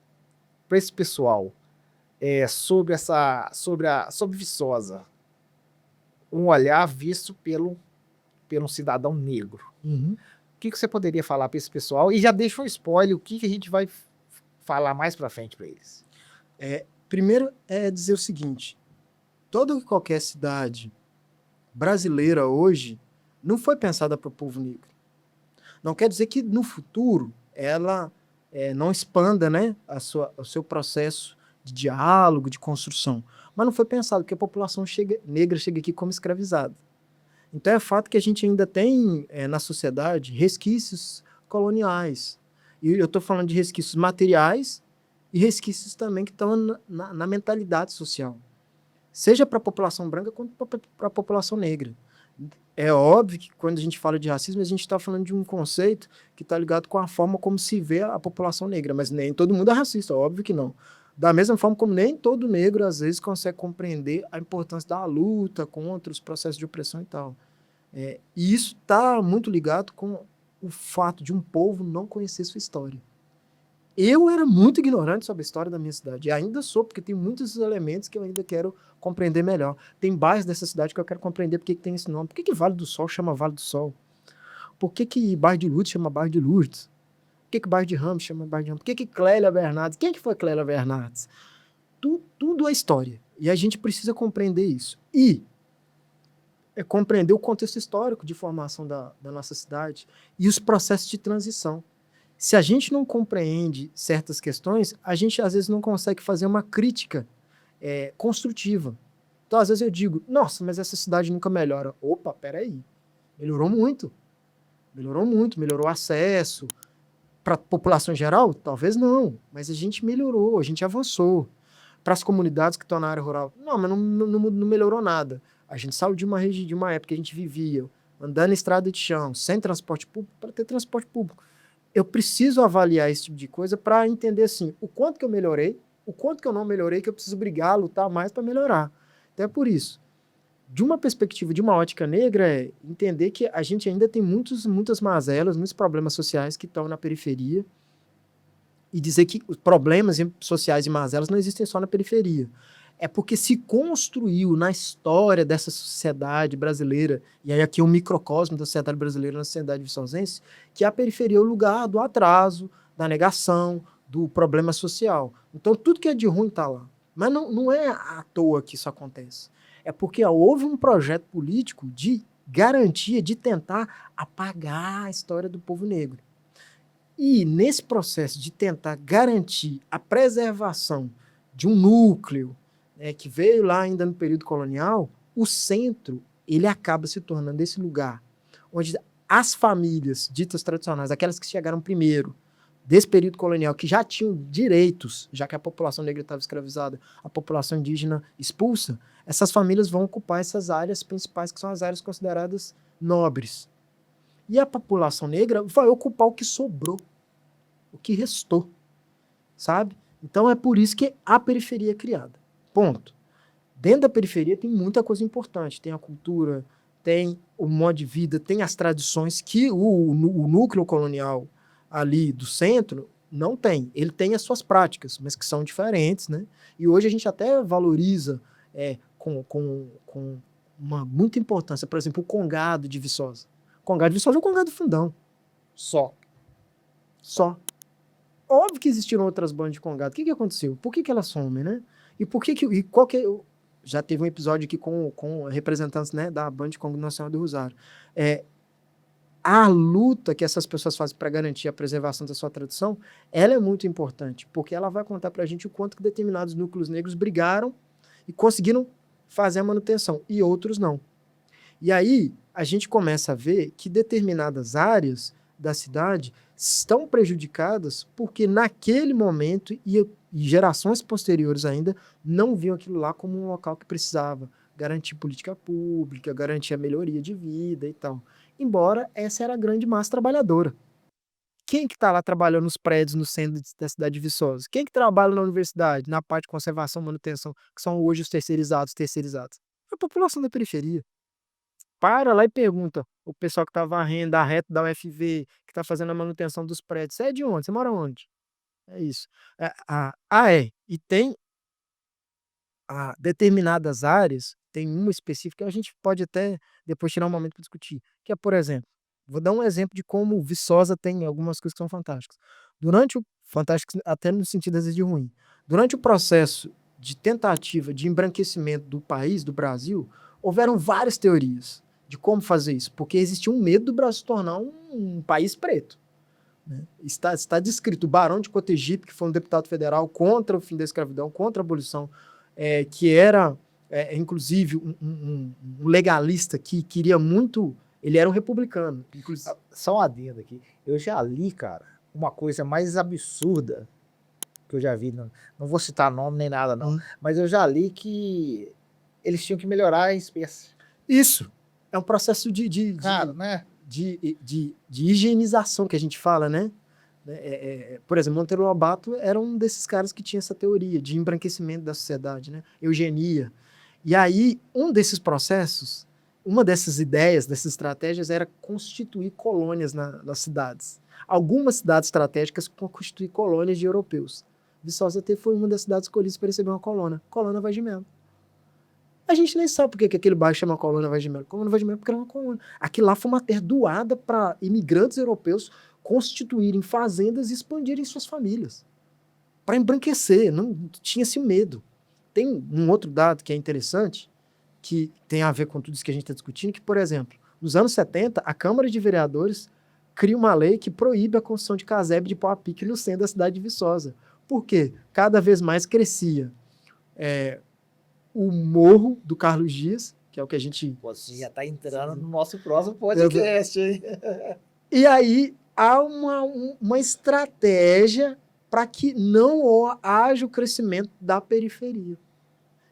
para esse pessoal sobre Viçosa? Um olhar visto pelo um cidadão negro. Uhum. O que você poderia falar para esse pessoal? E já deixa um spoiler, o que a gente vai falar mais para frente para eles. Primeiro é dizer o seguinte, toda e qualquer cidade brasileira hoje não foi pensada para o povo negro. Não quer dizer que no futuro ela não expanda, né, o seu processo de diálogo, de construção. Mas não foi pensado que a população negra chega aqui como escravizada. Então é fato que a gente ainda tem na sociedade resquícios coloniais. E eu estou falando de resquícios materiais e resquícios também que estão na mentalidade social. Seja para a população branca quanto para a população negra. É óbvio que quando a gente fala de racismo, a gente está falando de um conceito que está ligado com a forma como se vê a população negra, mas nem todo mundo é racista, óbvio que não. Da mesma forma como nem todo negro, às vezes, consegue compreender a importância da luta contra os processos de opressão e tal. E isso está muito ligado com o fato de um povo não conhecer sua história. Eu era muito ignorante sobre a história da minha cidade, e ainda sou, porque tem muitos elementos que eu ainda quero compreender melhor. Tem bairros dessa cidade que eu quero compreender porque que tem esse nome. Por que Vale do Sol chama Vale do Sol? Por que bairro de Lourdes chama bairro de Lourdes? Por que bairro de Ramos chama bairro de Ramos? Por que Clélia Bernardes? Quem que foi Clélia Bernardes? Tudo é história, e a gente precisa compreender isso. E compreender o contexto histórico de formação da nossa cidade e os processos de transição. Se a gente não compreende certas questões, a gente às vezes não consegue fazer uma crítica construtiva. Então, às vezes eu digo, nossa, mas essa cidade nunca melhora. Opa, peraí, melhorou muito. Melhorou o acesso. Para a população em geral? Talvez não, mas a gente melhorou, a gente avançou. Para as comunidades que estão na área rural, não, mas não melhorou nada. A gente saiu de uma região, de uma época que a gente vivia andando em estrada de chão, sem transporte público, para ter transporte público. Eu preciso avaliar esse tipo de coisa para entender assim, o quanto que eu melhorei, o quanto que eu não melhorei, que eu preciso brigar, lutar mais para melhorar. Então é por isso. de uma perspectiva, de uma ótica negra, é entender que a gente ainda tem muitas mazelas, muitos problemas sociais que estão na periferia, e dizer que os problemas sociais e mazelas não existem só na periferia. É porque se construiu na história dessa sociedade brasileira, e aí aqui é um microcosmo da sociedade brasileira na sociedade viçosense, que a periferia é o lugar do atraso, da negação, do problema social. Então tudo que é de ruim está lá. Mas não é à toa que isso acontece. É porque houve um projeto político de garantia, de tentar apagar a história do povo negro. E nesse processo de tentar garantir a preservação de um núcleo, né, que veio lá ainda no período colonial, o centro ele acaba se tornando esse lugar onde as famílias ditas tradicionais, aquelas que chegaram primeiro desse período colonial, que já tinham direitos, já que a população negra estava escravizada, a população indígena expulsa, essas famílias vão ocupar essas áreas principais, que são as áreas consideradas nobres. E a população negra vai ocupar o que sobrou, o que restou, sabe? Então é por isso que a periferia é criada. Ponto. Dentro da periferia tem muita coisa importante. Tem a cultura, tem o modo de vida, tem as tradições que o núcleo colonial ali do centro não tem. Ele tem as suas práticas, mas que são diferentes, né? E hoje a gente até valoriza com uma muita importância, por exemplo, o congado de Viçosa. O congado de Viçosa é o congado do Fundão. Só. Óbvio que existiram outras bandas de congado. O que aconteceu? Por que elas somem, né? E por que e qual que já teve um episódio aqui com representantes, né, da banda de Congo Nacional do Rosário. A luta que essas pessoas fazem para garantir a preservação da sua tradição, ela é muito importante, porque ela vai contar para a gente o quanto que determinados núcleos negros brigaram e conseguiram fazer a manutenção, e outros não. E aí, a gente começa a ver que determinadas áreas da cidade estão prejudicadas porque naquele momento e gerações posteriores ainda não viam aquilo lá como um local que precisava garantir política pública, garantir a melhoria de vida e tal. Embora essa era a grande massa trabalhadora. Quem que está lá trabalhando nos prédios no centro da cidade de Viçosa? Quem que trabalha na universidade, na parte de conservação e manutenção, que são hoje os terceirizados? A população da periferia. Para lá e pergunta o pessoal que está varrendo a reta da UFV, que está fazendo a manutenção dos prédios. Você é de onde? Você mora onde? É isso. E tem determinadas áreas, tem uma específica, a gente pode até depois tirar um momento para discutir, que é, por exemplo, vou dar um exemplo de como Viçosa tem algumas coisas que são fantásticas. Fantásticas até no sentido, às vezes, de ruim. Durante o processo de tentativa de embranquecimento do país, do Brasil, houveram várias teorias de como fazer isso, porque existia um medo do Brasil se tornar um país preto. Né? Está descrito o Barão de Cotegipe, que foi um deputado federal contra o fim da escravidão, contra a abolição, que era, inclusive, um legalista que queria muito... Ele era um republicano. Inclusive. Só um adendo aqui. Eu já li, cara, uma coisa mais absurda que eu já vi. Não vou citar nome nem nada, não. Mas eu já li que eles tinham que melhorar a espécie. Isso. É um processo de higienização que a gente fala, né? Por exemplo, Monteiro Lobato era um desses caras que tinha essa teoria de embranquecimento da sociedade, né? Eugenia. E aí, um desses processos, uma dessas ideias, dessas estratégias, era constituir colônias nas cidades. Algumas cidades estratégicas constituir colônias de europeus. Viçosa foi uma das cidades escolhidas para receber uma colônia. Colônia Vaz de Melo. A gente nem sabe por que aquele bairro chama Colônia Vaz de Melo. Colônia Vaz de Melo porque era uma colônia. Aquilo lá foi uma terra doada para imigrantes europeus constituírem fazendas e expandirem suas famílias. Para embranquecer, não tinha-se medo. Tem um outro dado que é interessante, que tem a ver com tudo isso que a gente está discutindo, que, por exemplo, nos anos 70, a Câmara de Vereadores cria uma lei que proíbe a construção de casebre de pau a pique no centro da cidade de Viçosa. Por quê? Cada vez mais crescia o morro do Carlos Dias, que é o que a gente... Você já está entrando no nosso próximo podcast, hein? E aí há uma estratégia para que não haja o crescimento da periferia.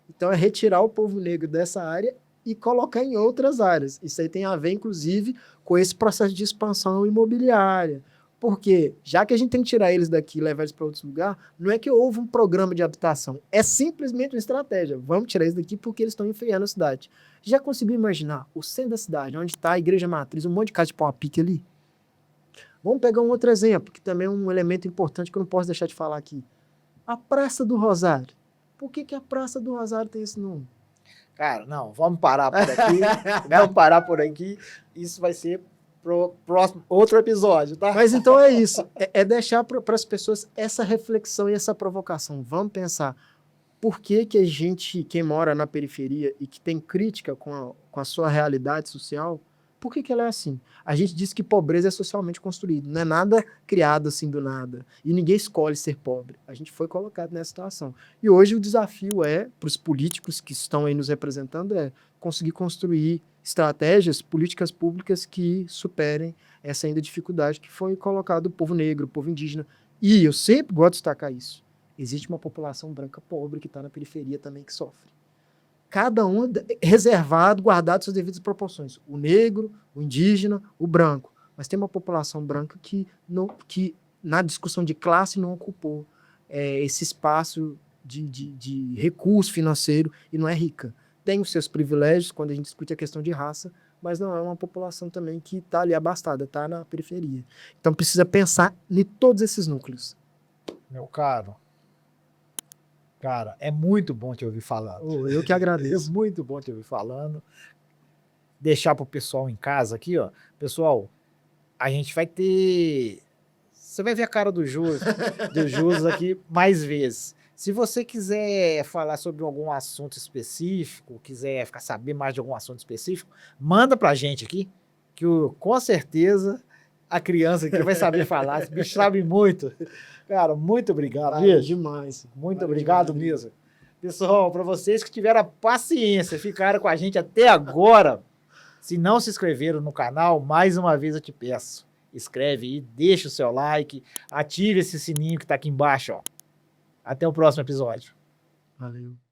Então é retirar o povo negro dessa área e colocar em outras áreas. Isso aí tem a ver, inclusive, com esse processo de expansão imobiliária. porque, já que a gente tem que tirar eles daqui e levar eles para outros lugares, não é que houve um programa de habitação, é simplesmente uma estratégia. Vamos tirar eles daqui porque eles estão enfeiando a cidade. Já conseguiu imaginar o centro da cidade, onde está a igreja matriz, um monte de casa de pau a pique ali? Vamos pegar um outro exemplo, que também é um elemento importante que eu não posso deixar de falar aqui. A Praça do Rosário. Por que a Praça do Rosário tem esse nome? Cara, não, vamos parar por aqui. Vamos parar por aqui. Isso vai ser pro próximo, outro episódio, tá? Mas então é isso. É deixar para as pessoas essa reflexão e essa provocação. Vamos pensar por que a gente, quem mora na periferia e que tem crítica com a sua realidade social, por que ela é assim? A gente diz que pobreza é socialmente construída, não é nada criado assim do nada. E ninguém escolhe ser pobre. A gente foi colocado nessa situação. E hoje o desafio para os políticos que estão aí nos representando, é conseguir construir estratégias, políticas públicas que superem essa ainda dificuldade que foi colocado o povo negro, o povo indígena. E eu sempre gosto de destacar isso. Existe uma população branca pobre que está na periferia também que sofre. Cada um reservado, guardado suas devidas proporções. O negro, o indígena, o branco. Mas tem uma população branca que na discussão de classe não ocupou esse espaço de recurso financeiro e não é rica. Tem os seus privilégios quando a gente discute a questão de raça, mas não é uma população também que está ali abastada, está na periferia. Então precisa pensar em todos esses núcleos. Meu caro, cara, é muito bom te ouvir falando. Eu que agradeço. É muito bom te ouvir falando. Deixar pro pessoal em casa aqui, ó. Pessoal, a gente vai ter... Você vai ver a cara do Júlio aqui mais vezes. Se você quiser falar sobre algum assunto específico, quiser saber mais de algum assunto específico, manda pra gente aqui, que com certeza a criança aqui vai saber falar. Esse bicho sabe muito. Cara, muito obrigado, Valeu demais. Muito Valeu obrigado demais. mesmo. Pessoal, para vocês que tiveram a paciência, ficaram com a gente até agora, se não se inscreveram no canal, mais uma vez eu te peço, inscreve aí, deixa o seu like, ative esse sininho que tá aqui embaixo, ó. Até o próximo episódio. Valeu.